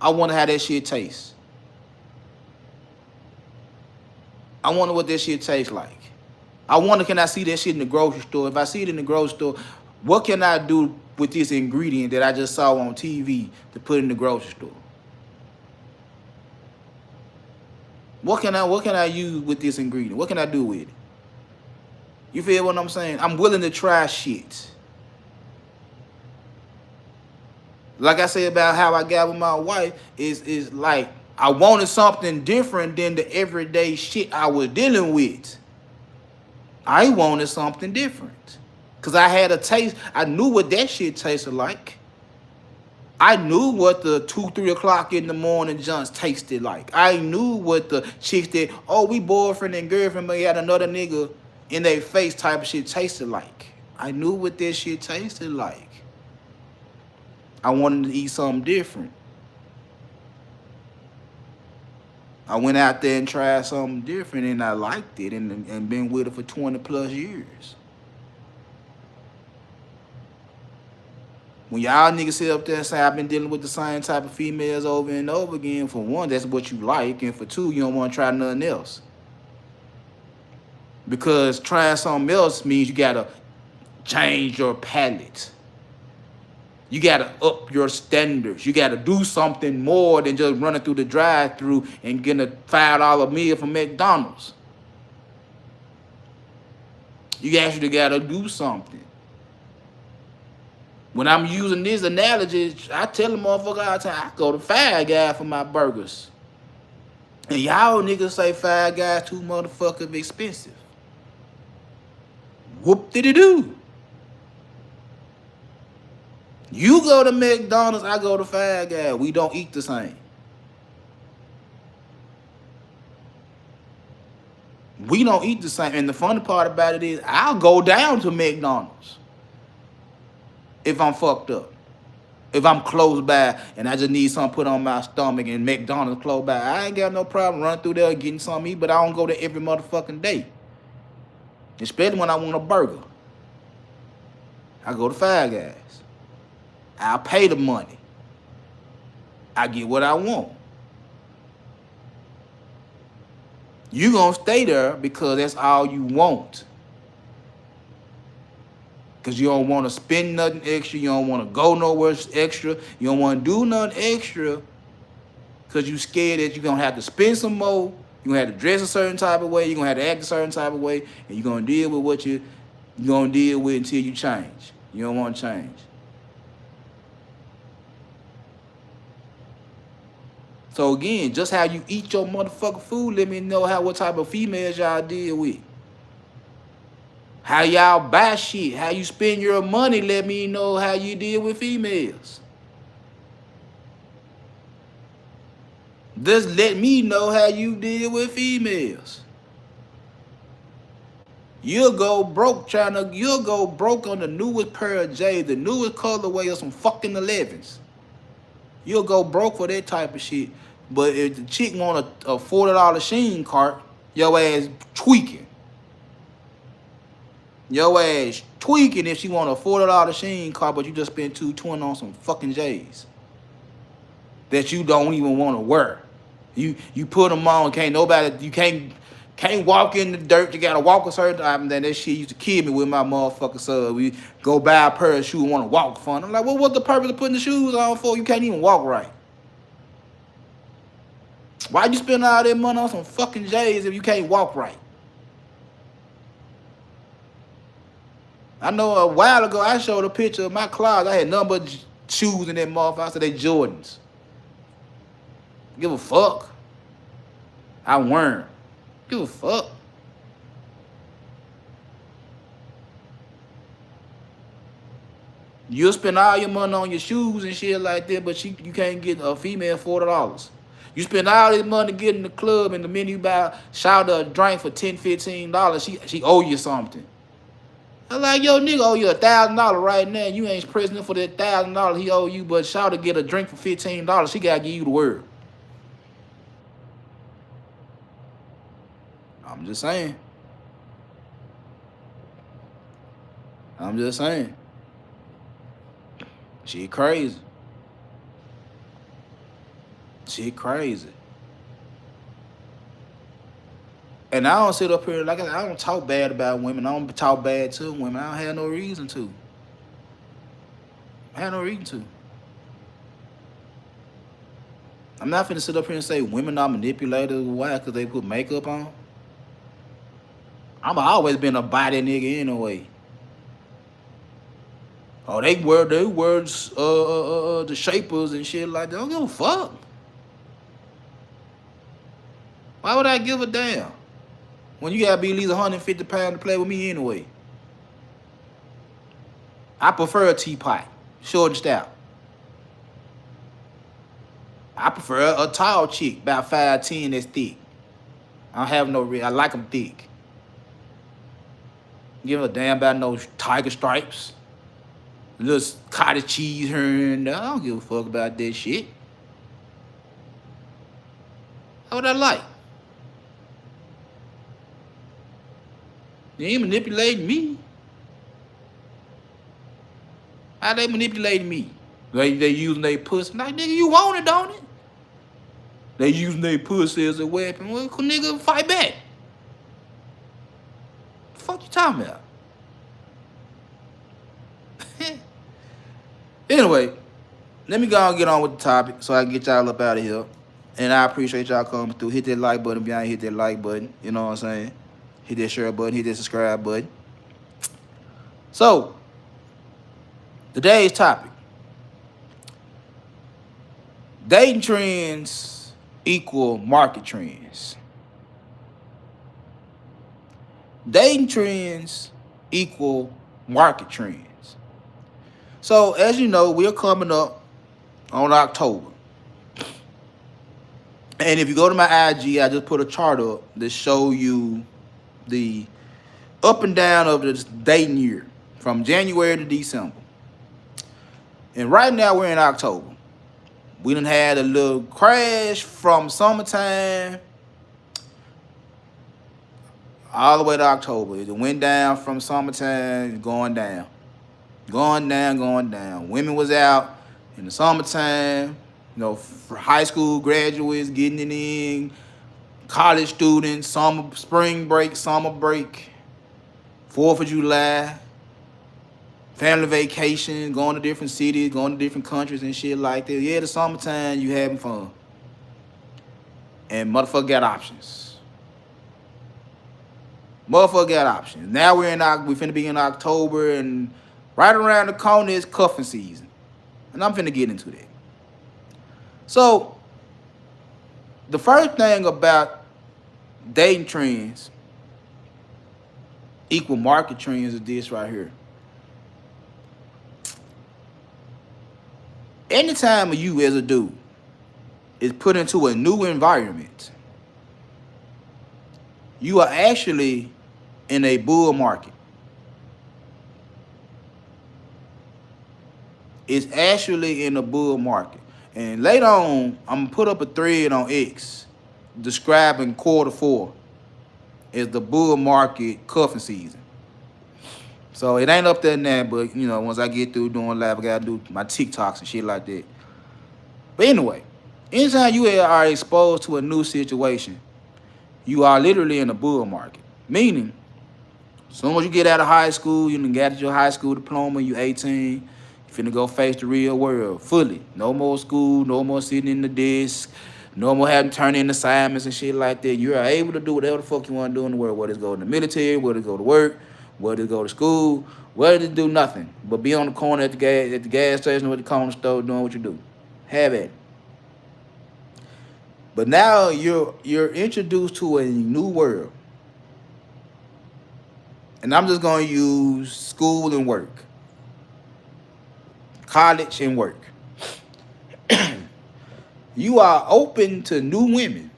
I wonder how that shit tastes. I wonder what that shit tastes like. I wonder, can I see that shit in the grocery store? If I see it in the grocery store, what can I do with this ingredient that I just saw on TV to put in the grocery store? What can I use with this ingredient? What can I do with it? You feel what I'm saying? I'm willing to try shit. Like I said about how I got with my wife, is like I wanted something different than the everyday shit I was dealing with. I wanted something different. Because I had a taste. I knew what that shit tasted like. I knew what the 2, 3 o'clock in the morning junks tasted like. I knew what the chicks that, oh, we boyfriend and girlfriend, but we had another nigga in their face type of shit tasted like. I knew what this shit tasted like. I wanted to eat something different. I went out there and tried something different, and I liked it, and been with it for 20 plus years. When y'all niggas sit up there and say I've been dealing with the same type of females over and over again, for one, that's what you like, and for two, you don't want to try nothing else. Because trying something else means you gotta change your palate. You gotta up your standards. You gotta do something more than just running through the drive-thru and getting a $5 meal from McDonald's. You actually gotta do something. When I'm using this analogy, I tell the motherfucker all the time, I go to Five Guys for my burgers. And y'all niggas say Five Guys too motherfucking expensive. Whoop-diddy-doo. You go to McDonald's, I go to Five Guys. We don't eat the same. We don't eat the same. And the funny part about it is, I'll go down to McDonald's if I'm fucked up. If I'm close by and I just need something put on my stomach and McDonald's close by, I ain't got no problem running through there getting something to eat, but I don't go there every motherfucking day. Especially when I want a burger. I go to Five Guys. I'll pay the money. I get what I want. You gonna stay there because that's all you want. Because you don't want to spend nothing extra. You don't want to go nowhere extra. You don't want to do nothing extra because you scared that you're going to have to spend some more. You're going to have to dress a certain type of way. You're going to have to act a certain type of way. And you're going to deal with what you're going to deal with until you change. You don't want to change. So again, just how you eat your motherfucking food, let me know what type of females y'all deal with. How y'all buy shit, how you spend your money, let me know how you deal with females. Just let me know how you deal with females. You'll go broke on the newest pair of J's, the newest colorway of some fucking 11s. You'll go broke for that type of shit. But if the chick want a $40 Sheen cart, your ass tweaking. Your ass tweaking if she want a $40 Sheen cart, but you just spent $220 on some fucking J's that you don't even want to wear. You put them on, you can't walk in the dirt. You gotta walk a certain time. Then that shit used to kill me with my motherfucker. So we go buy a pair of shoes and want to walk fun. I'm like, well, what's the purpose of putting the shoes on for? You can't even walk right. Why'd you spend all that money on some fucking J's if you can't walk right? I know a while ago I showed a picture of my closet. I had nothing but shoes in that motherfucker. I said they Jordans. Give a fuck. I weren't. Give a fuck. You'll spend all your money on your shoes and shit like that, but you can't get a female $40. You spend all this money getting in the club, and the minute you buy shout a drink for $10, $15, she owe you something. I'm like, yo, nigga owe you $1,000 right now. You ain't pressing for that $1,000 he owe you, but shout to get a drink for $15. She gotta give you the word. I'm just saying. She crazy. She crazy. And I don't sit up here like I don't talk bad about women. I don't talk bad to women. I don't have no reason to. I have no reason to. I'm not finna sit up here and say women are manipulators. Why? Because they put makeup on. I've always been a body nigga anyway. Oh, they wear the shapers and shit like that. I don't give a fuck. Why would I give a damn? When you gotta be at least 150 pounds to play with me anyway. I prefer a teapot, short and stout. I prefer a tall chick, about 5'10", that's thick. I don't have no I like them thick. Give a damn about no tiger stripes. Little cottage cheese here and there. I don't give a fuck about that shit. How would I like? They ain't manipulating me. How they manipulating me? They using their pussy. Like, nigga, you want it, don't it? They using their pussy as a weapon. Well, nigga, fight back. The fuck you talking about? Anyway, let me go and get on with the topic so I can get y'all up out of here. And I appreciate y'all coming through. Hit that like button if y'all ain't hit that like button. You know what I'm saying? Hit that share button. Hit that subscribe button. So, today's topic. Dating trends equal market trends. Dating trends equal market trends. So, as you know, we're coming up on October. And if you go to my IG, I just put a chart up that show you the up and down of the dating year from January to December. And right now we're in October. We done had a little crash from summertime all the way to October. It went down from summertime, going down. Going down, going down. Women was out in the summertime, you know, for high school graduates getting it in, college students, summer, spring break, summer break, 4th of July, family vacation, going to different cities, going to different countries and shit like that. Yeah, the summertime, you having fun. And motherfucker got options. Motherfucker got options. Now we finna be in October, and right around the corner is cuffing season. And I'm finna get into that. So, the first thing about dating trends equal market trends is this right here. Anytime you as a dude is put into a new environment, you are actually in a bull market. It's actually in a bull market. And later on, I'm gonna put up a thread on X describing Q4 as the bull market cuffing season. So it ain't up there now, but you know, once I get through doing live, I gotta do my TikToks and shit like that. But anyway, anytime you are exposed to a new situation, you are literally in a bull market. Meaning, as soon as you get out of high school, you done got your high school diploma, you 18, you finna go face the real world fully. No more school, no more sitting in the desk, no more having to turn in assignments and shit like that. You are able to do whatever the fuck you want to do in the world, whether it's go to the military, whether it's go to work, whether it's go to school, whether it's do nothing but be on the corner at the gas station or at the corner store doing what you do. Have it. But now you're introduced to a new world. And I'm just going to use school and work. College and work. You are open to new women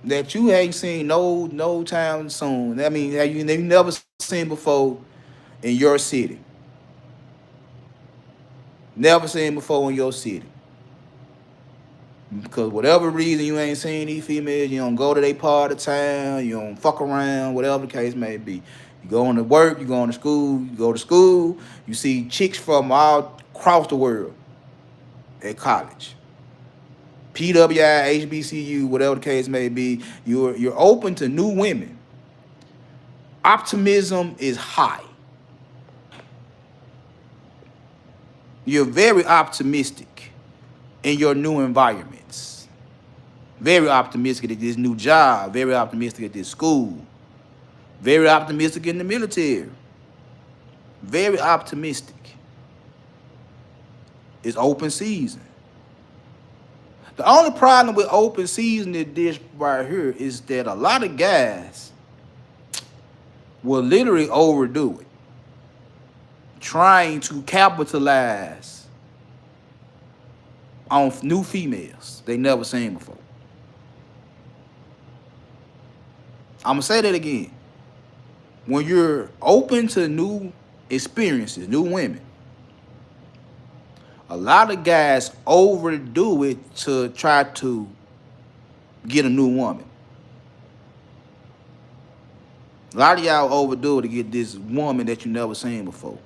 that you ain't seen no time soon. I mean, that you never seen before in your city. Never seen before in your city. Because whatever reason you ain't seen these females, you don't go to their part of town, you don't fuck around, whatever the case may be. You go on to work, you go on to school, you go to school, you see chicks from all across the world at college. PWI, HBCU, whatever the case may be, you're open to new women. Optimism is high. You're very optimistic in your new environments. Very optimistic at this new job. Very optimistic at this school. Very optimistic in the military. Very optimistic. It's open season. The only problem with open season in this right here is that a lot of guys will literally overdo it, trying to capitalize on new females they never seen before. I'm going to say that again. when you're open to new experiences, new women, a lot of guys overdo it to try to get a new woman. A lot of y'all overdo it to get this woman that you never seen before.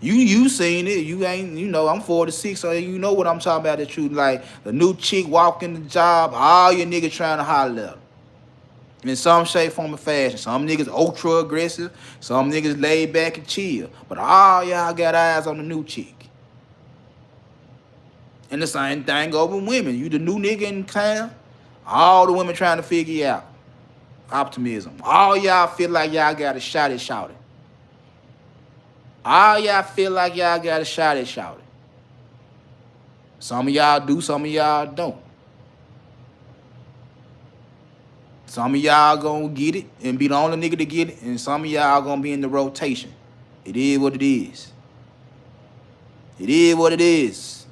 You seen it. You ain't, I'm 46, so you know what I'm talking about. That you like the new chick walking the job, all your niggas trying to holler at her. In some shape, form, or fashion. Some niggas ultra aggressive. Some niggas laid back and chill. But all y'all got eyes on the new chick. And the same thing over women. You the new nigga in town. All the women trying to figure you out. Optimism. All y'all feel like y'all got a shot at shouting. All y'all feel like y'all got a shot at shouting. Some of y'all do, some of y'all don't. Some of y'all gonna get it and be the only nigga to get it, and some of y'all gonna be in the rotation. It is what it is. It is what it is.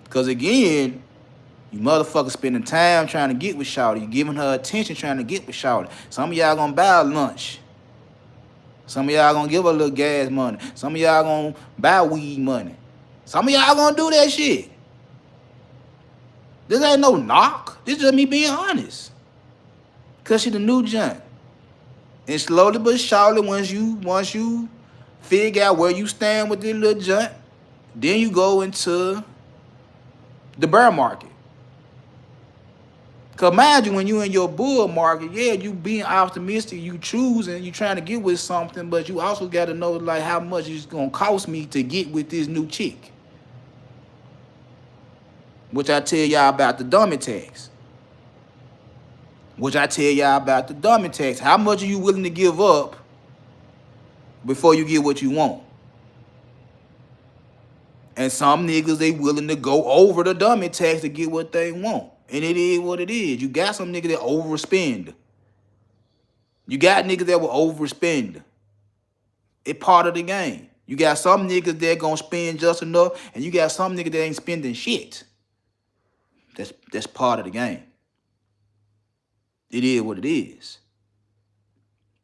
Because again, you motherfuckers spending time trying to get with shawty. You giving her attention trying to get with shawty. Some of y'all gonna buy lunch. Some of y'all gonna give her a little gas money. Some of y'all gonna buy weed money. Some of y'all gonna do that shit. This ain't no knock. This just me being honest. Cause she the new junk. And slowly but surely, once you figure out where you stand with this little junk, then you go into the bear market. Cause imagine when you in your bull market, yeah, you being optimistic, you choosing, you trying to get with something, but you also got to know like how much it's gonna cost me to get with this new chick. Which I tell y'all about the dummy tax. How much are you willing to give up before you get what you want? And some niggas, they willing to go over the dummy tax to get what they want. And it is what it is. You got some niggas that overspend. You got niggas that will overspend. It's part of the game. You got some niggas that gonna spend just enough, and you got some niggas that ain't spending shit. That's part of the game. It is what it is.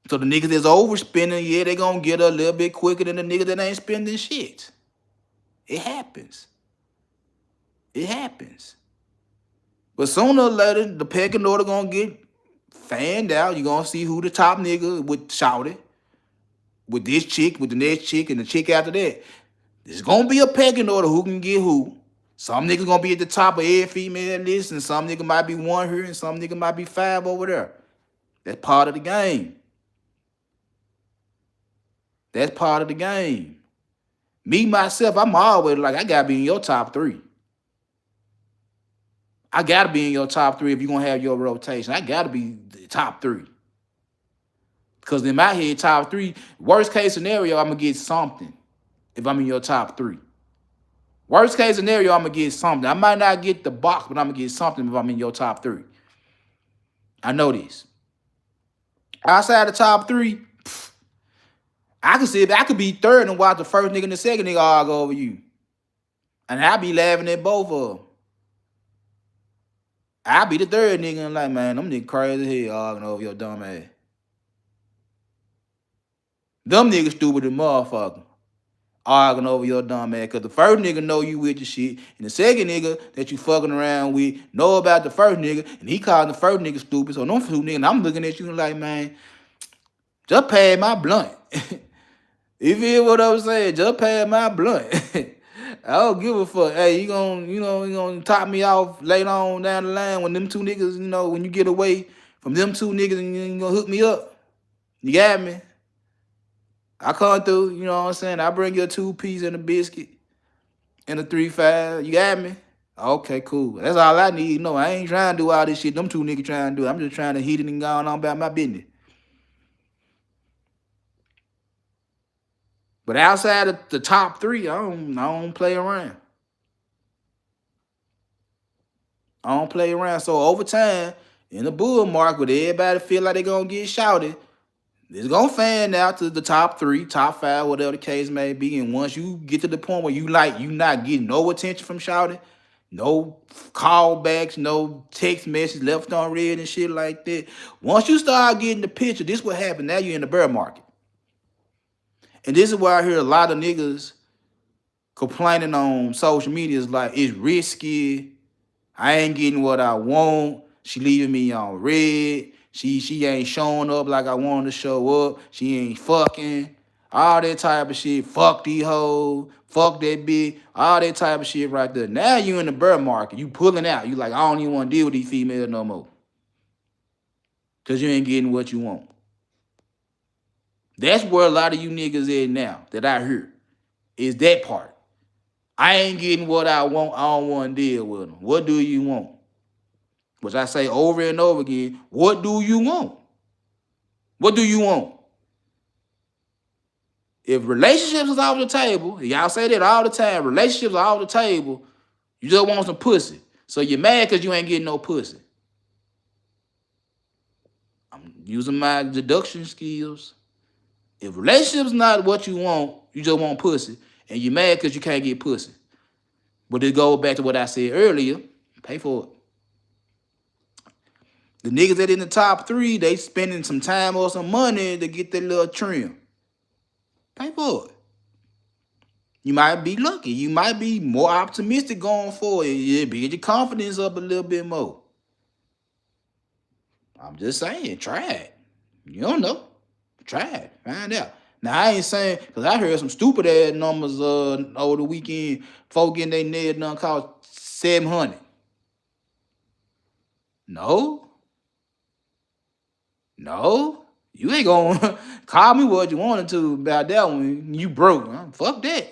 So the niggas that's overspending, yeah, they gonna get a little bit quicker than the niggas that ain't spending shit. It happens. It happens. But sooner or later, the pecking order gonna get fanned out. You gonna see who the top nigga with shouted. With this chick, with the next chick, and the chick after that. There's gonna be a pecking order who can get who. Some niggas gonna be at the top of every female list, and some nigga might be one here, and some nigga might be 5 over there. That's part of the game. That's part of the game. Me, myself, I'm always like, I gotta be in your top 3. I gotta be in your top 3 if you're gonna have your rotation. I gotta be the top 3. Because in my head, top 3, worst case scenario, I'm gonna get something if I'm in your top 3. Worst case scenario, I'm gonna get something. I might not get the box, but I'm gonna get something if I'm in your top 3. I know this. Outside the top 3, I could be third and watch the first nigga and the second nigga argue over you. And I be laughing at both of them. I be the third nigga and like, man, them niggas crazy as hell arguing over your dumb ass. Them niggas stupid as motherfucker. Arguing over your dumb ass. Cause the first nigga know you with your shit. And the second nigga that you fucking around with know about the first nigga. And he calling the first nigga stupid. So them two niggas, and I'm looking at you like, man, just pay my blunt. You feel what I'm saying? Just pay my blunt. I don't give a fuck. Hey, you gonna top me off later on down the line when them two niggas, when you get away from them two niggas and you gonna hook me up. You got me? I come through, you know what I'm saying? I bring you a 2-piece and a biscuit and a 3-5. You got me? Okay, cool. That's all I need. No, I ain't trying to do all this shit them two niggas trying to do. I'm just trying to hit it and go on about my business. But outside of the top 3, I don't play around. I don't play around. So over time, in the bull market, everybody feel like they gonna get shouted. It's gonna fan out to the top 3, top 5, whatever the case may be. And once you get to the point where you not getting no attention from shouting, No callbacks, no text message left on read and shit like that. Once you start getting the picture, this what happened. Now you're in the bear market. And this is why I hear a lot of niggas complaining on social media is like, it's risky. I ain't getting what I want. She leaving me on red. She ain't showing up like I wanted to show up. She ain't fucking. All that type of shit. Fuck these hoes. Fuck that bitch. All that type of shit right there. Now you in the bear market. You pulling out. You like, I don't even want to deal with these females no more. Because you ain't getting what you want. That's where a lot of you niggas at now that I hear. Is that part. I ain't getting what I want. I don't want to deal with them. What do you want? Which I say over and over again, what do you want? What do you want? If relationships is off the table, y'all say that all the time, relationships are off the table, you just want some pussy. So you're mad because you ain't getting no pussy. I'm using my deduction skills. If relationships not what you want, you just want pussy, and you're mad because you can't get pussy. But it goes back to what I said earlier, pay for it. The niggas that in the top 3, they spending some time or some money to get that little trim. Pay for it. You might be lucky. You might be more optimistic going forward. Yeah, get your confidence up a little bit more. I'm just saying, try it. You don't know. Try it. Find out. Now, I ain't saying, because I heard some stupid ass numbers over the weekend. Folk getting their nails done cost $700. No. You ain't gonna call me what you wanted to about that one. You broke. Fuck that.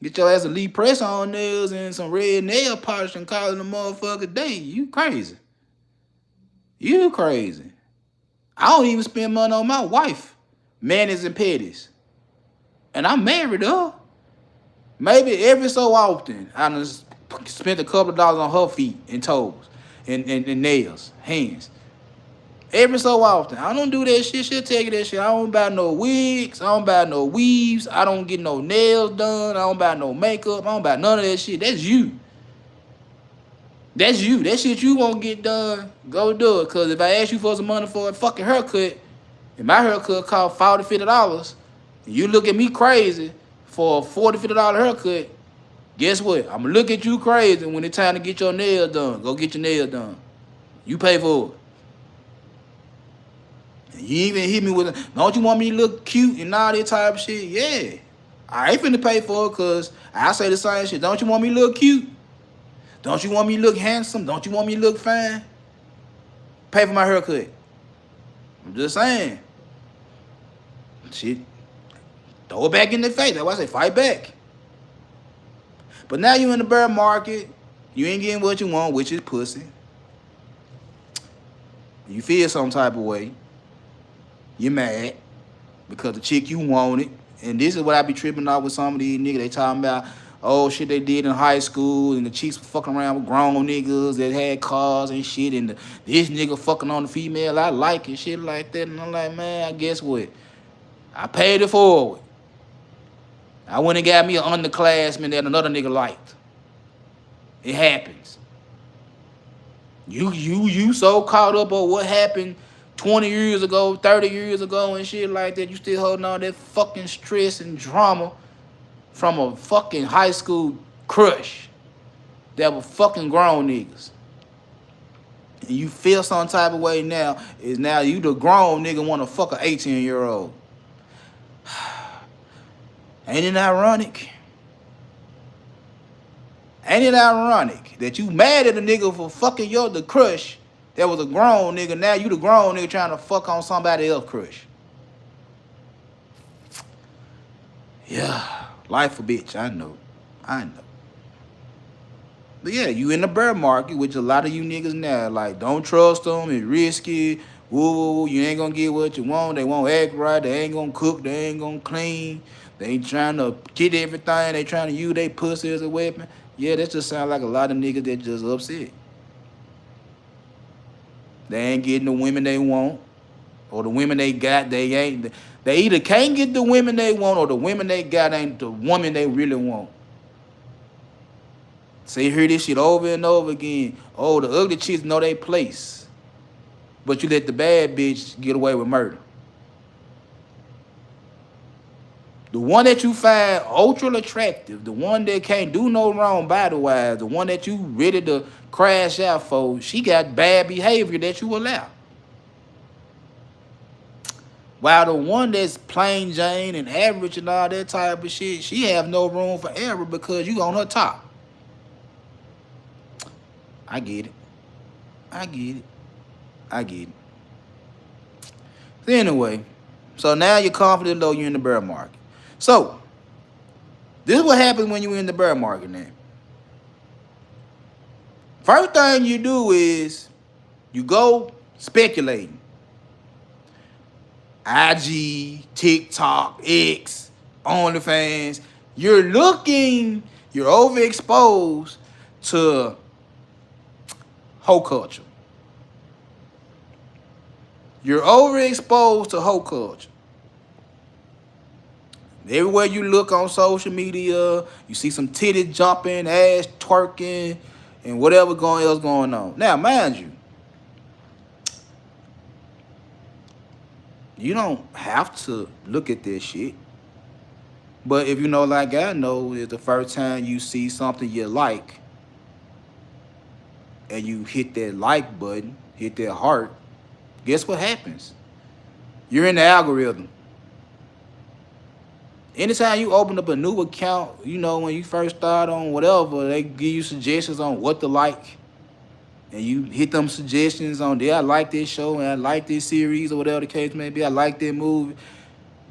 Get your ass a Lee press on nails and some red nail polish and call it a motherfucker day. You crazy. You crazy. I don't even spend money on my wife. Manis and petties. And I'm married up. Maybe every so often, I done spent a couple of dollars on her feet and toes and nails, hands. Every so often. I don't do that shit. She'll tell you that shit. I don't buy no wigs. I don't buy no weaves. I don't get no nails done. I don't buy no makeup. I don't buy none of that shit. That's you. That's you. That shit you won't get done, go do it. Because if I ask you for some money for a fucking haircut, and my haircut cost $40, $50, and you look at me crazy for a $40, $50 haircut, guess what? I'm going to look at you crazy when it's time to get your nails done. Go get your nails done. You pay for it. You even hit me with, don't you want me to look cute and all that type of shit? Yeah. I ain't finna pay for it because I say the same shit. Don't you want me to look cute? Don't you want me to look handsome? Don't you want me to look fine? Pay for my haircut. I'm just saying. Shit. Throw it back in the face. That's why I say fight back. But now you in the bear market. You ain't getting what you want, which is pussy. You feel some type of way. You're mad because the chick you wanted. And this is what I be tripping off with some of these niggas. They talking about, oh, shit they did in high school. And the chicks were fucking around with grown niggas that had cars and shit. And this nigga fucking on the female I like and shit like that. And I'm like, man, guess what? I paid it forward. I went and got me an underclassman that another nigga liked. It happens. You so caught up on what happened 20 years ago, 30 years ago and shit like that, you still holding on that fucking stress and drama from a fucking high school crush that were fucking grown niggas. And you feel some type of way now, is now you the grown nigga want to fuck an 18-year-old. Ain't it ironic? Ain't it ironic that you mad at a nigga for fucking the crush that was a grown nigga, now you the grown nigga trying to fuck on somebody else's crush? Yeah, life a bitch, I know. But yeah, you in the bear market, which a lot of you niggas now, like, don't trust them, it's risky, woo, you ain't gonna get what you want, they won't act right, they ain't gonna cook, they ain't gonna clean, they ain't trying to get everything, they trying to use their pussy as a weapon. Yeah, that just sounds like a lot of niggas that just upset. They ain't getting the women they want, or the women they got, they either can't get the women they want, or the women they got ain't the woman they really want. So you hear this shit over and over again. Oh, the ugly chicks know they place, but you let the bad bitch get away with murder. The one that you find ultra attractive, the one that can't do no wrong body wise, the one that you ready to crash out for, she got bad behavior that you allow. While the one that's plain Jane and average and all that type of shit, she have no room for error because you on her top. I get it. I get it. I get it. So anyway, so now you're confident though you're in the bear market. So this is what happens when you're in the bear market now. First thing you do is you go speculating. IG, TikTok, X, OnlyFans. You're overexposed to hoe culture. You're overexposed to hoe culture. Everywhere you look on social media, you see some titties jumping, ass twerking, and whatever else going on. Now, mind you, you don't have to look at this shit. But if you know, like I know, it's the first time you see something you like, and you hit that like button, hit that heart, guess what happens? You're in the algorithm. Anytime you open up a new account, you know, when you first start on whatever, they give you suggestions on what to like. And you hit them suggestions on there. I like this show and I like this series or whatever the case may be. I like that movie.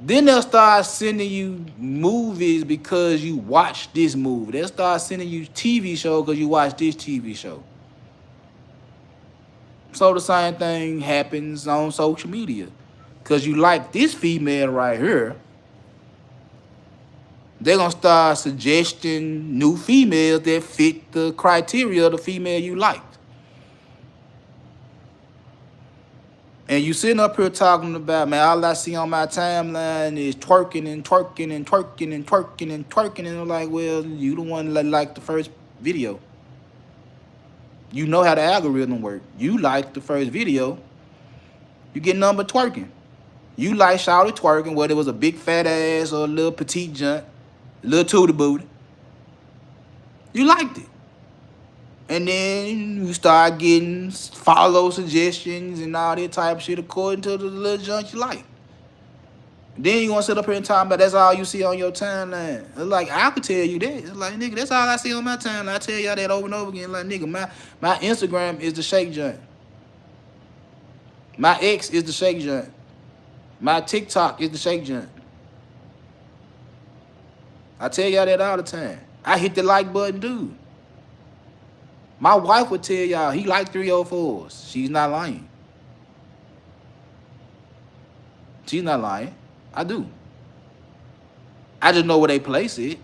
Then they'll start sending you movies because you watch this movie. They'll start sending you TV show because you watch this TV show. So the same thing happens on social media. Because you like this female right here, they're going to start suggesting new females that fit the criteria of the female you like. And you sitting up here talking about, man, all I see on my timeline is twerking and twerking and twerking and twerking and twerking. And I'm like, well, you the one that liked the first video. You know how the algorithm works. You like the first video, you get number twerking. You like shouty twerking, whether it was a big fat ass or a little petite junk, a little tootie booty. You liked it. And then you start getting follow suggestions and all that type of shit according to the little junk you like. Then you want to sit up here and talk about that's all you see on your timeline. It's like, I could tell you that. It's like, nigga, that's all I see on my timeline. I tell y'all that over and over again. Like, nigga, my Instagram is the shake joint. My X is the shake joint. My TikTok is the shake joint. I tell y'all that all the time. I hit the like button, dude. My wife would tell y'all he like 304s. She's not lying. She's not lying. I do. I just know where they place it.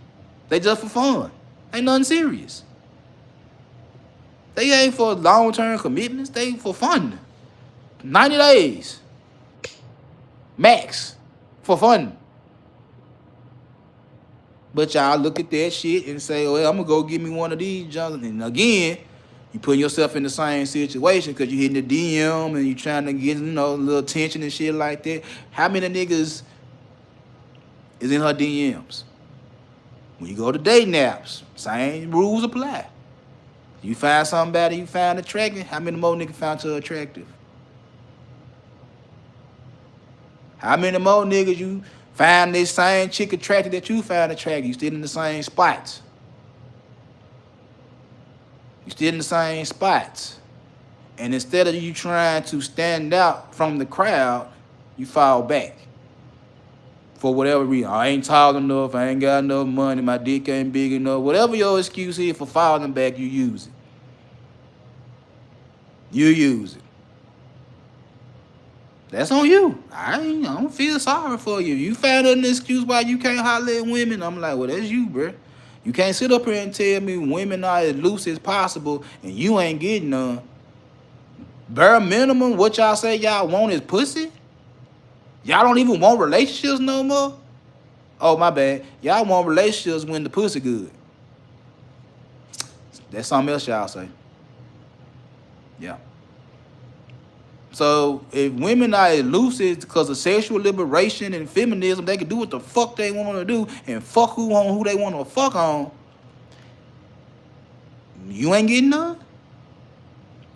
They just for fun. Ain't nothing serious. They ain't for long-term commitments. They for fun. 90 days. Max. For fun. But y'all look at that shit and say, well, I'm going to go get me one of these junk. And again, you putting yourself in the same situation because you hitting the DM and you trying to get, a little attention and shit like that. How many niggas is in her DMs? When you go to dating apps, same rules apply. You find somebody you find attractive, how many more niggas found her attractive? How many more niggas you find this same chick attractive that you find attractive? You still in the same spots. You still in the same spots. And instead of you trying to stand out from the crowd, you fall back. For whatever reason. I ain't tall enough, I ain't got enough money, my dick ain't big enough. Whatever your excuse is for falling back, you use it. You use it. That's on you. I don't feel sorry for you. You found an excuse why you can't holler at women. I'm like, well, that's you, bro. You can't sit up here and tell me women are as loose as possible and you ain't getting none. Bare minimum, what y'all say y'all want is pussy? Y'all don't even want relationships no more? Oh, my bad. Y'all want relationships when the pussy good. That's something else y'all say. Yeah. So if women are elusive because of sexual liberation and feminism, they can do what the fuck they want to do and fuck who they want to fuck on. You ain't getting none.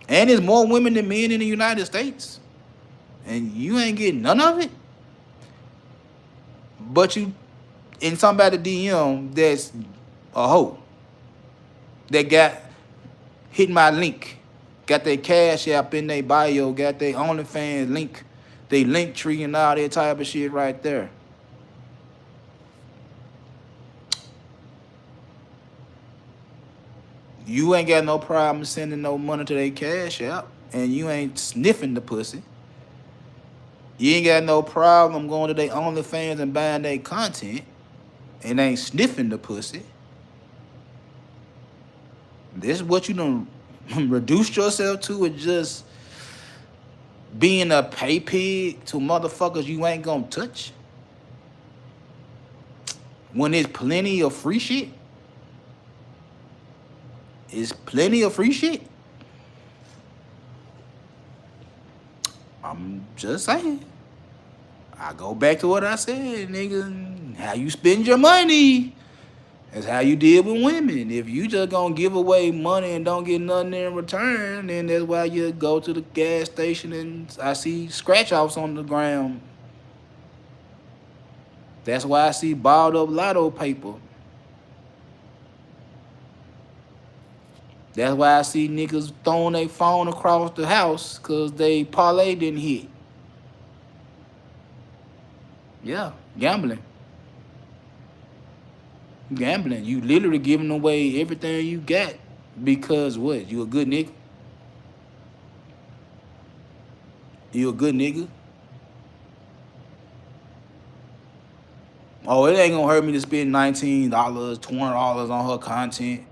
And there's more women than men in the United States. And you ain't getting none of it. But you in somebody DM that's a hoe that got hit my link, got their cash app in their bio, got their OnlyFans link, they link tree and all that type of shit right there. You ain't got no problem sending no money to their cash app, and you ain't sniffing the pussy. You ain't got no problem going to their OnlyFans and buying their content, and ain't sniffing the pussy. This is what you done reduced yourself to, is just being a pay pig to motherfuckers you ain't gonna touch. When there's plenty of free shit. It's plenty of free shit. I'm just saying. I go back to what I said, nigga. How you spend your money is how you deal with women. If you just gonna give away money and don't get nothing in return, then that's why you go to the gas station and I see scratch-offs on the ground. That's why I see balled up lotto paper. That's why I see niggas throwing their phone across the house because they parlay didn't hit. Yeah, gambling. Gambling. You literally giving away everything you got because what? You a good nigga? You a good nigga? Oh, it ain't gonna hurt me to spend $19, $20 on her content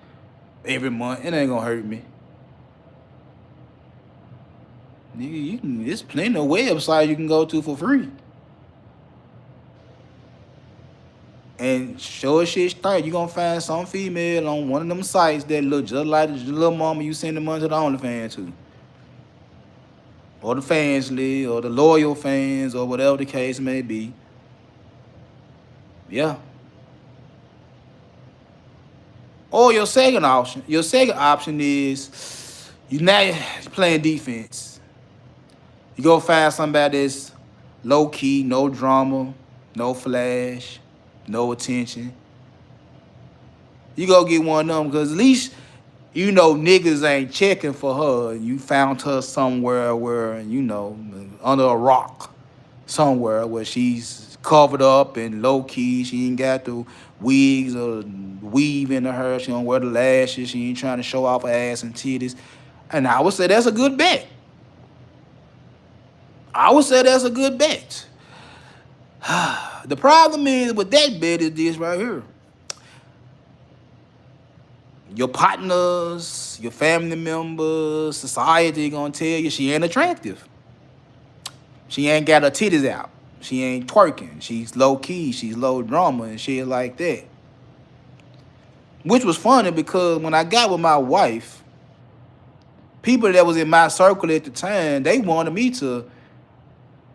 every month. It ain't gonna hurt me. Nigga, there's plenty of websites you can go to for free. And sure as shit start, you gonna find some female on one of them sites that look just like the little mama you send the money to the OnlyFans to. Or the Fansly, or the loyal fans, or whatever the case may be. Yeah. Or your second option is you now playing defense. You go find somebody that's low key, no drama, no flash, no attention. You go get one of them because at least you know niggas ain't checking for her. You found her somewhere where, you know, under a rock somewhere where she's covered up and low key. She ain't got the wigs or weave into her. She don't wear the lashes. She ain't trying to show off her ass and titties. And I would say that's a good bet. The problem is with that bet is this right here. Your partners, your family members, society gonna tell you she ain't attractive. She ain't got her titties out. She ain't twerking. She's low key. She's low drama and shit like that. Which was funny because when I got with my wife, people that was in my circle at the time, they wanted me to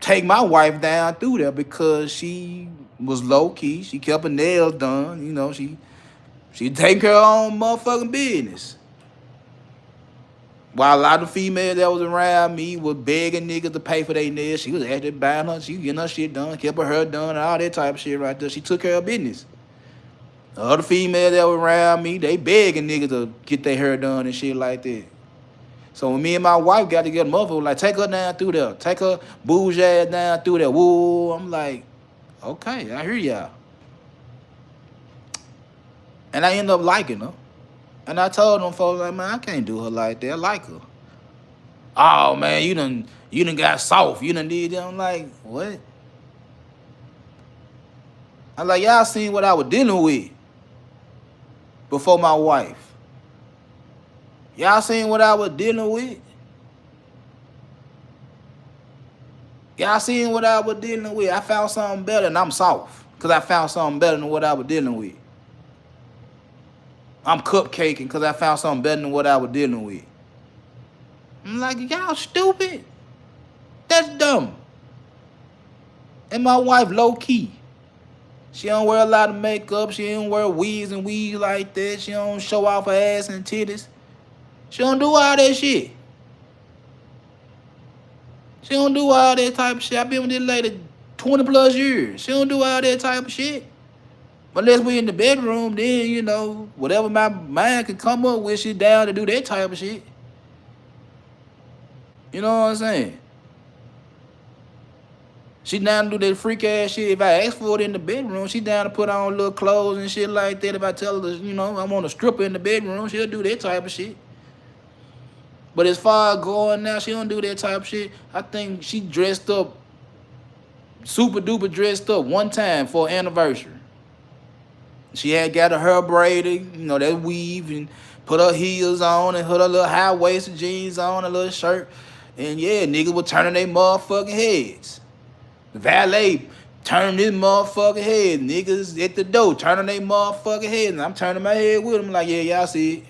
take my wife down through there because she was low key. She kept her nails done. You know, she take care of her own motherfucking business. While a lot of females that was around me was begging niggas to pay for their nails, she was actually buying her, she getting her shit done, kept her hair done, and all that type of shit right there. She took care of business. The other females that were around me, they begging niggas to get their hair done and shit like that. So when me and my wife got together, motherfucker was like, take her down through there. Take her bougie ass down through there. Woo. I'm like, okay, I hear y'all. And I ended up liking her. And I told them folks, like, man, I can't do her like that. I like her. Oh, man, you done got soft. You done did that. I'm like, what? I'm like, y'all seen what I was dealing with before my wife. Y'all seen what I was dealing with? Y'all seen what I was dealing with? I found something better and I'm soft. Because I found something better than what I was dealing with. I'm cupcaking because I found something better than what I was dealing with. I'm like, y'all stupid. That's dumb. And my wife low key. She don't wear a lot of makeup. She don't wear weaves and weaves like that. She don't show off her ass and titties. She don't do all that shit. She don't do all that type of shit. I've been with this lady 20 plus years. She don't do all that type of shit. Unless we in the bedroom, then, you know, whatever my mind can come up with, she down to do that type of shit. You know what I'm saying? She down to do that freak ass shit. If I ask for it in the bedroom, she down to put on little clothes and shit like that. If I tell her, you know, I want a stripper in the bedroom, she'll do that type of shit. But as far as going now, she don't do that type of shit. I think she dressed up, super duper dressed up one time for an anniversary. She had got her hair braided, you know, that weave, and put her heels on and put her little high-waisted jeans on, a little shirt. And yeah, niggas were turning their motherfucking heads. The valet turning his motherfucking head. Niggas at the door turning their motherfucking head. And I'm turning my head with them like, yeah, y'all see it.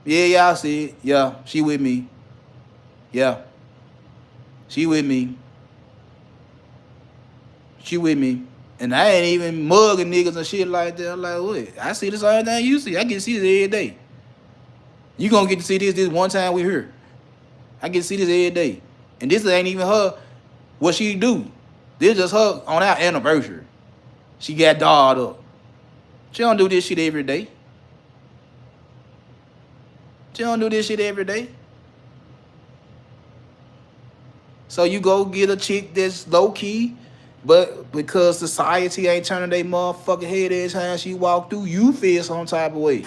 Yeah, y'all see it. Yeah, she with me. Yeah. She with me. She with me. And I ain't even mugging niggas and shit like that. I'm like, what? I see the same thing you see. I get to see this every day. You gonna get to see this one time we here. I get to see this every day. And this ain't even her, what she do. This just her on our anniversary. She got dolled up. She don't do this shit every day. She don't do this shit every day. So you go get a chick that's low-key, but because society ain't turning their motherfucking head every time she walk through, you feel some type of way.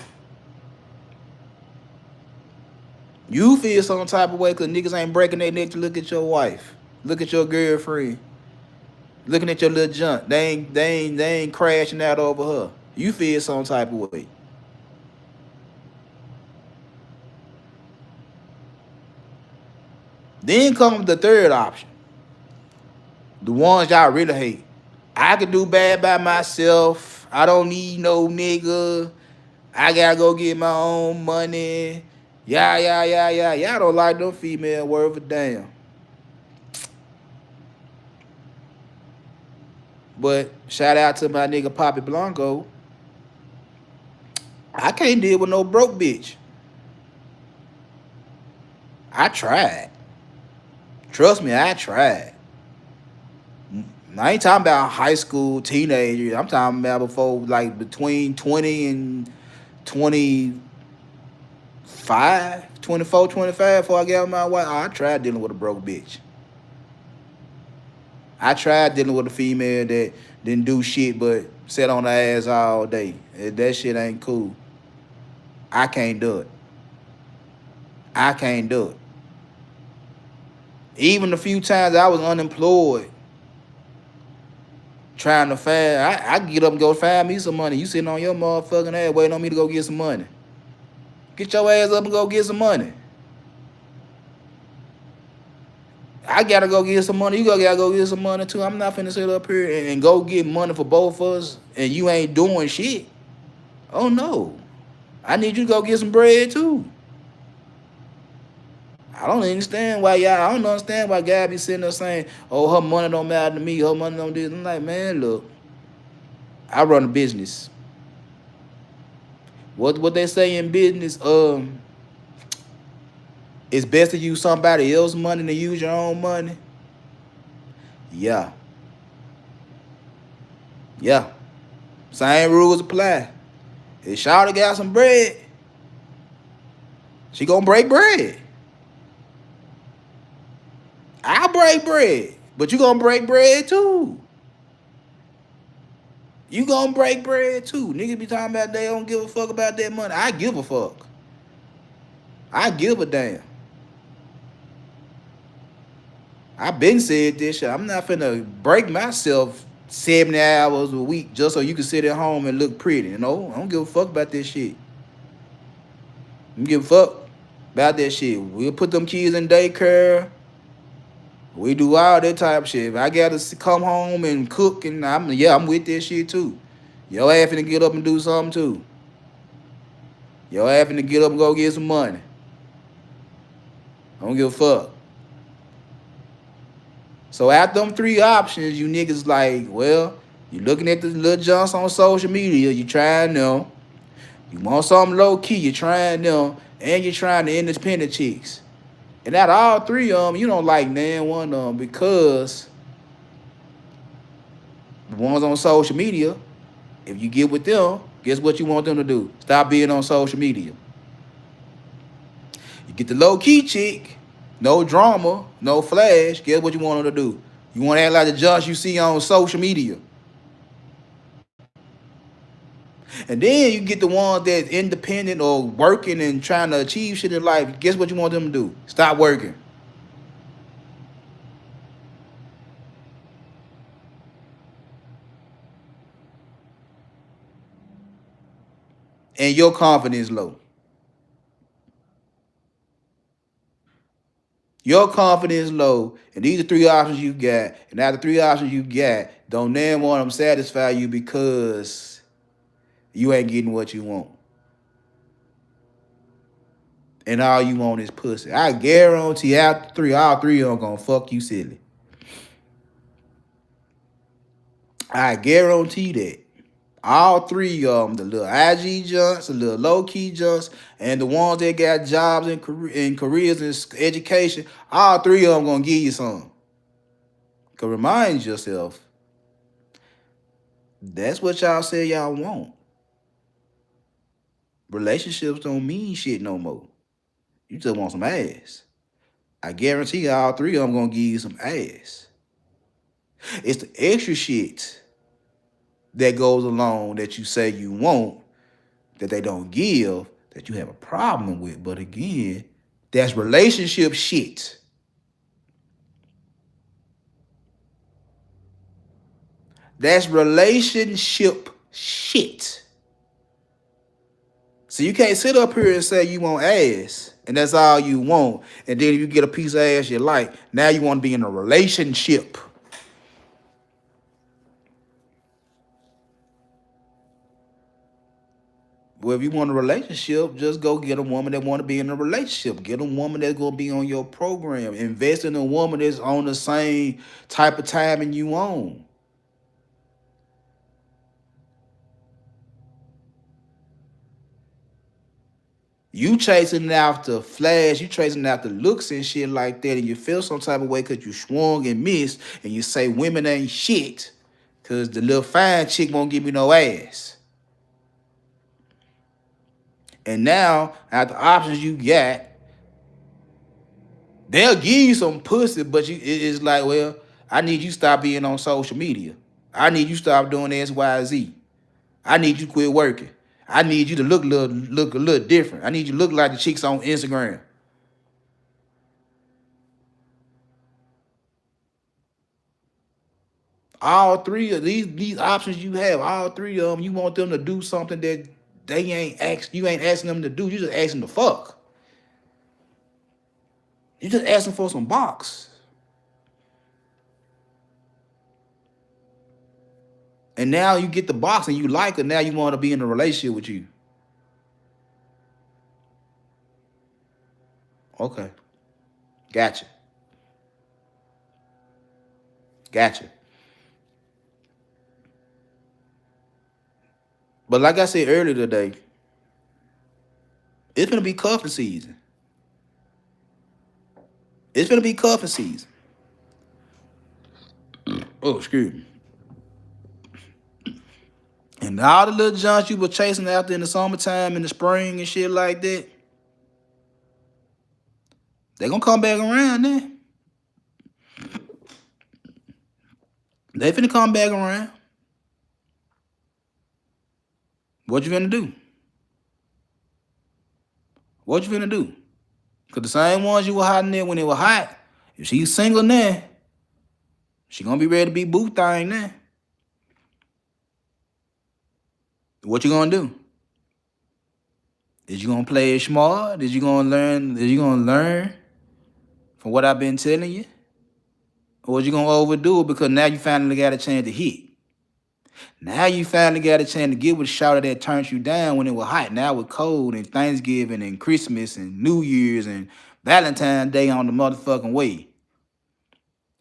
You feel some type of way because niggas ain't breaking their neck to look at your wife. Look at your girlfriend. Looking at your little junk. They ain't crashing out over her. You feel some type of way. Then comes the third option. The ones y'all really hate. I can do bad by myself. I don't need no nigga. I gotta go get my own money. Yeah. Y'all don't like no female worth a damn. But shout out to my nigga Poppy Blanco. I can't deal with no broke bitch. I tried. Trust me, I tried. I ain't talking about high school, teenager. I'm talking about before, like, between 20 and 25, 24, 25, before I got with my wife. I tried dealing with a broke bitch. I tried dealing with a female that didn't do shit but sat on her ass all day. That shit ain't cool. I can't do it. I can't do it. Even the few times I was unemployed, trying to find, I get up and go find me some money. You sitting on your motherfucking ass waiting on me to go get some money. Get your ass up and go get some money. I gotta go get some money. You gotta go get some money too. I'm not finna sit up here and go get money for both of us and you ain't doing shit. Oh no. I need you to go get some bread too. I don't understand why guys be sitting there saying, oh, her money don't matter to me, her money don't do this. I'm like, man, look, I run a business. What they say in business, it's best to use somebody else's money than use your own money. Yeah. Yeah. Same rules apply. If Shawty got some bread, she gonna break bread. I'll break bread, but you gonna break bread too. You gonna break bread too. Niggas be talking about they don't give a fuck about that money. I give a fuck. I give a damn. I been said this shit. I'm not finna break myself 70 hours a week just so you can sit at home and look pretty. You know, I don't give a fuck about this shit. I don't give a fuck about that shit. We'll put them kids in daycare. We do all that type of shit. If I gotta come home and cook, and I'm with that shit too. Your ass finna get up and do something too. Yo having to get up and go get some money. I don't give a fuck. So after them three options, you niggas like, well, you looking at the little junks on social media, you trying them. You want something low key, you trying them, and you're trying the independent chicks. And out of all three of them, you don't like nan one of them because the ones on social media, if you get with them, guess what you want them to do? Stop being on social media. You get the low key chick, no drama, no flash. Guess what you want them to do? You want to act like the judge you see on social media. And then you get the ones that's independent or working and trying to achieve shit in life. Guess what you want them to do? Stop working. And your confidence low. Your confidence low, and these are three options you got. And out of the three options you got, don't name one of them satisfy you because you ain't getting what you want. And all you want is pussy. I guarantee after three, all three of them gonna fuck you silly. I guarantee that. All three of them, the little IG junks, the little low-key junks, and the ones that got jobs and careers and education, all three of them gonna give you some. Cause remind yourself, that's what y'all say y'all want. Relationships don't mean shit no more. You just want some ass. I guarantee all three of them gonna give you some ass. It's the extra shit that goes along that you say you want that they don't give that you have a problem with. But again, that's relationship shit. That's relationship shit. So you can't sit up here and say you want ass and that's all you want. And then if you get a piece of ass you like, now you want to be in a relationship. Well, if you want a relationship, just go get a woman that want to be in a relationship. Get a woman that's going to be on your program. Invest in a woman that's on the same type of timing you on. You chasing after flash, you chasing after looks and shit like that, and you feel some type of way because you swung and missed, and you say women ain't shit because the little fine chick won't give me no ass. And now, out the options you got, they'll give you some pussy, but it's like, well, I need you to stop being on social media. I need you to stop doing X, Y, Z. I need you to quit working. I need you to look a little different. I need you to look like the chicks on Instagram. All three of these options you have, all three of them, you want them to do something that you ain't asking them to do. You just asking to fuck. You just asking for some box. And now you get the box and you like her. Now you want to be in a relationship with you. Okay. Gotcha. Gotcha. But like I said earlier today, it's gonna be cuffing season. It's gonna be cuffing season. Oh, excuse me. And all the little junks you were chasing after in the summertime, in the spring and shit like that, they gonna come back around now. They finna come back around. What you finna do? What you finna do? Cause the same ones you were hiding there when they were hot, if she's single now, she gonna be ready to be boo thing now. What you gonna do? Is you gonna play it smart? Is you gonna learn from what I've been telling you? Or is you gonna overdo it because now you finally got a chance to hit? Now you finally got a chance to get with a shouter that turned you down when it was hot. Now it's cold and Thanksgiving and Christmas and New Year's and Valentine's Day on the motherfucking way.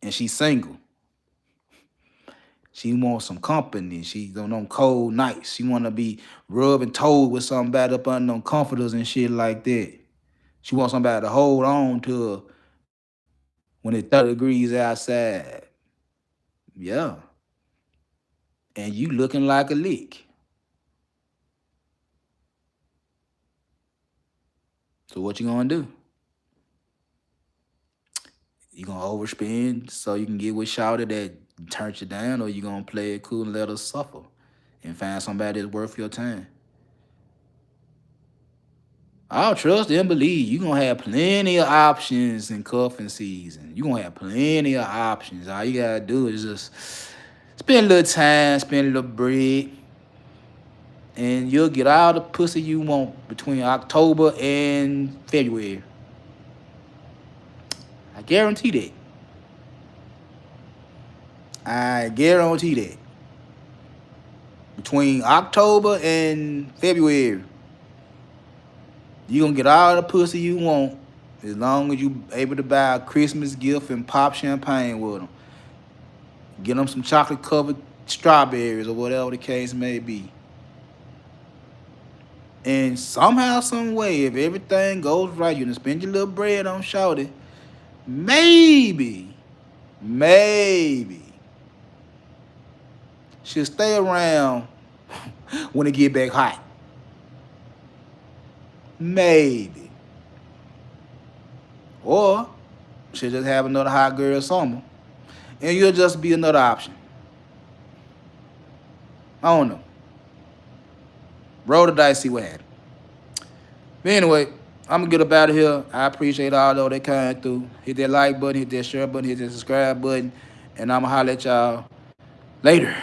And she's single. She wants some company. She's on them cold nights. She want to be rubbing toes with somebody up under them comforters and shit like that. She wants somebody to hold on to her when it's 30 degrees outside. Yeah. And you looking like a lick. So what you gonna do? You gonna overspend so you can get with shouted that turns you down, or you gonna play it cool and let her suffer and find somebody that's worth your time? I'll trust and believe you gonna have plenty of options in cuffing season. You gonna have plenty of options. All you gotta do is just spend a little time, spend a little bread, and you'll get all the pussy you want between October and February. I guarantee that. I guarantee that. Between October and February, you gonna get all the pussy you want as long as you able to buy a Christmas gift and pop champagne with them. Get them some chocolate covered strawberries or whatever the case may be. And somehow, some way, if everything goes right, you can spend your little bread on shorty. Maybe she'll stay around when it get back hot. Maybe. Or she'll just have another hot girl summer. And you'll just be another option. I don't know. Roll the dice, see what happens. But anyway, I'm gonna get up out of here. I appreciate all those that came through. Hit that like button, hit that share button, hit that subscribe button, and I'm gonna holler at y'all later.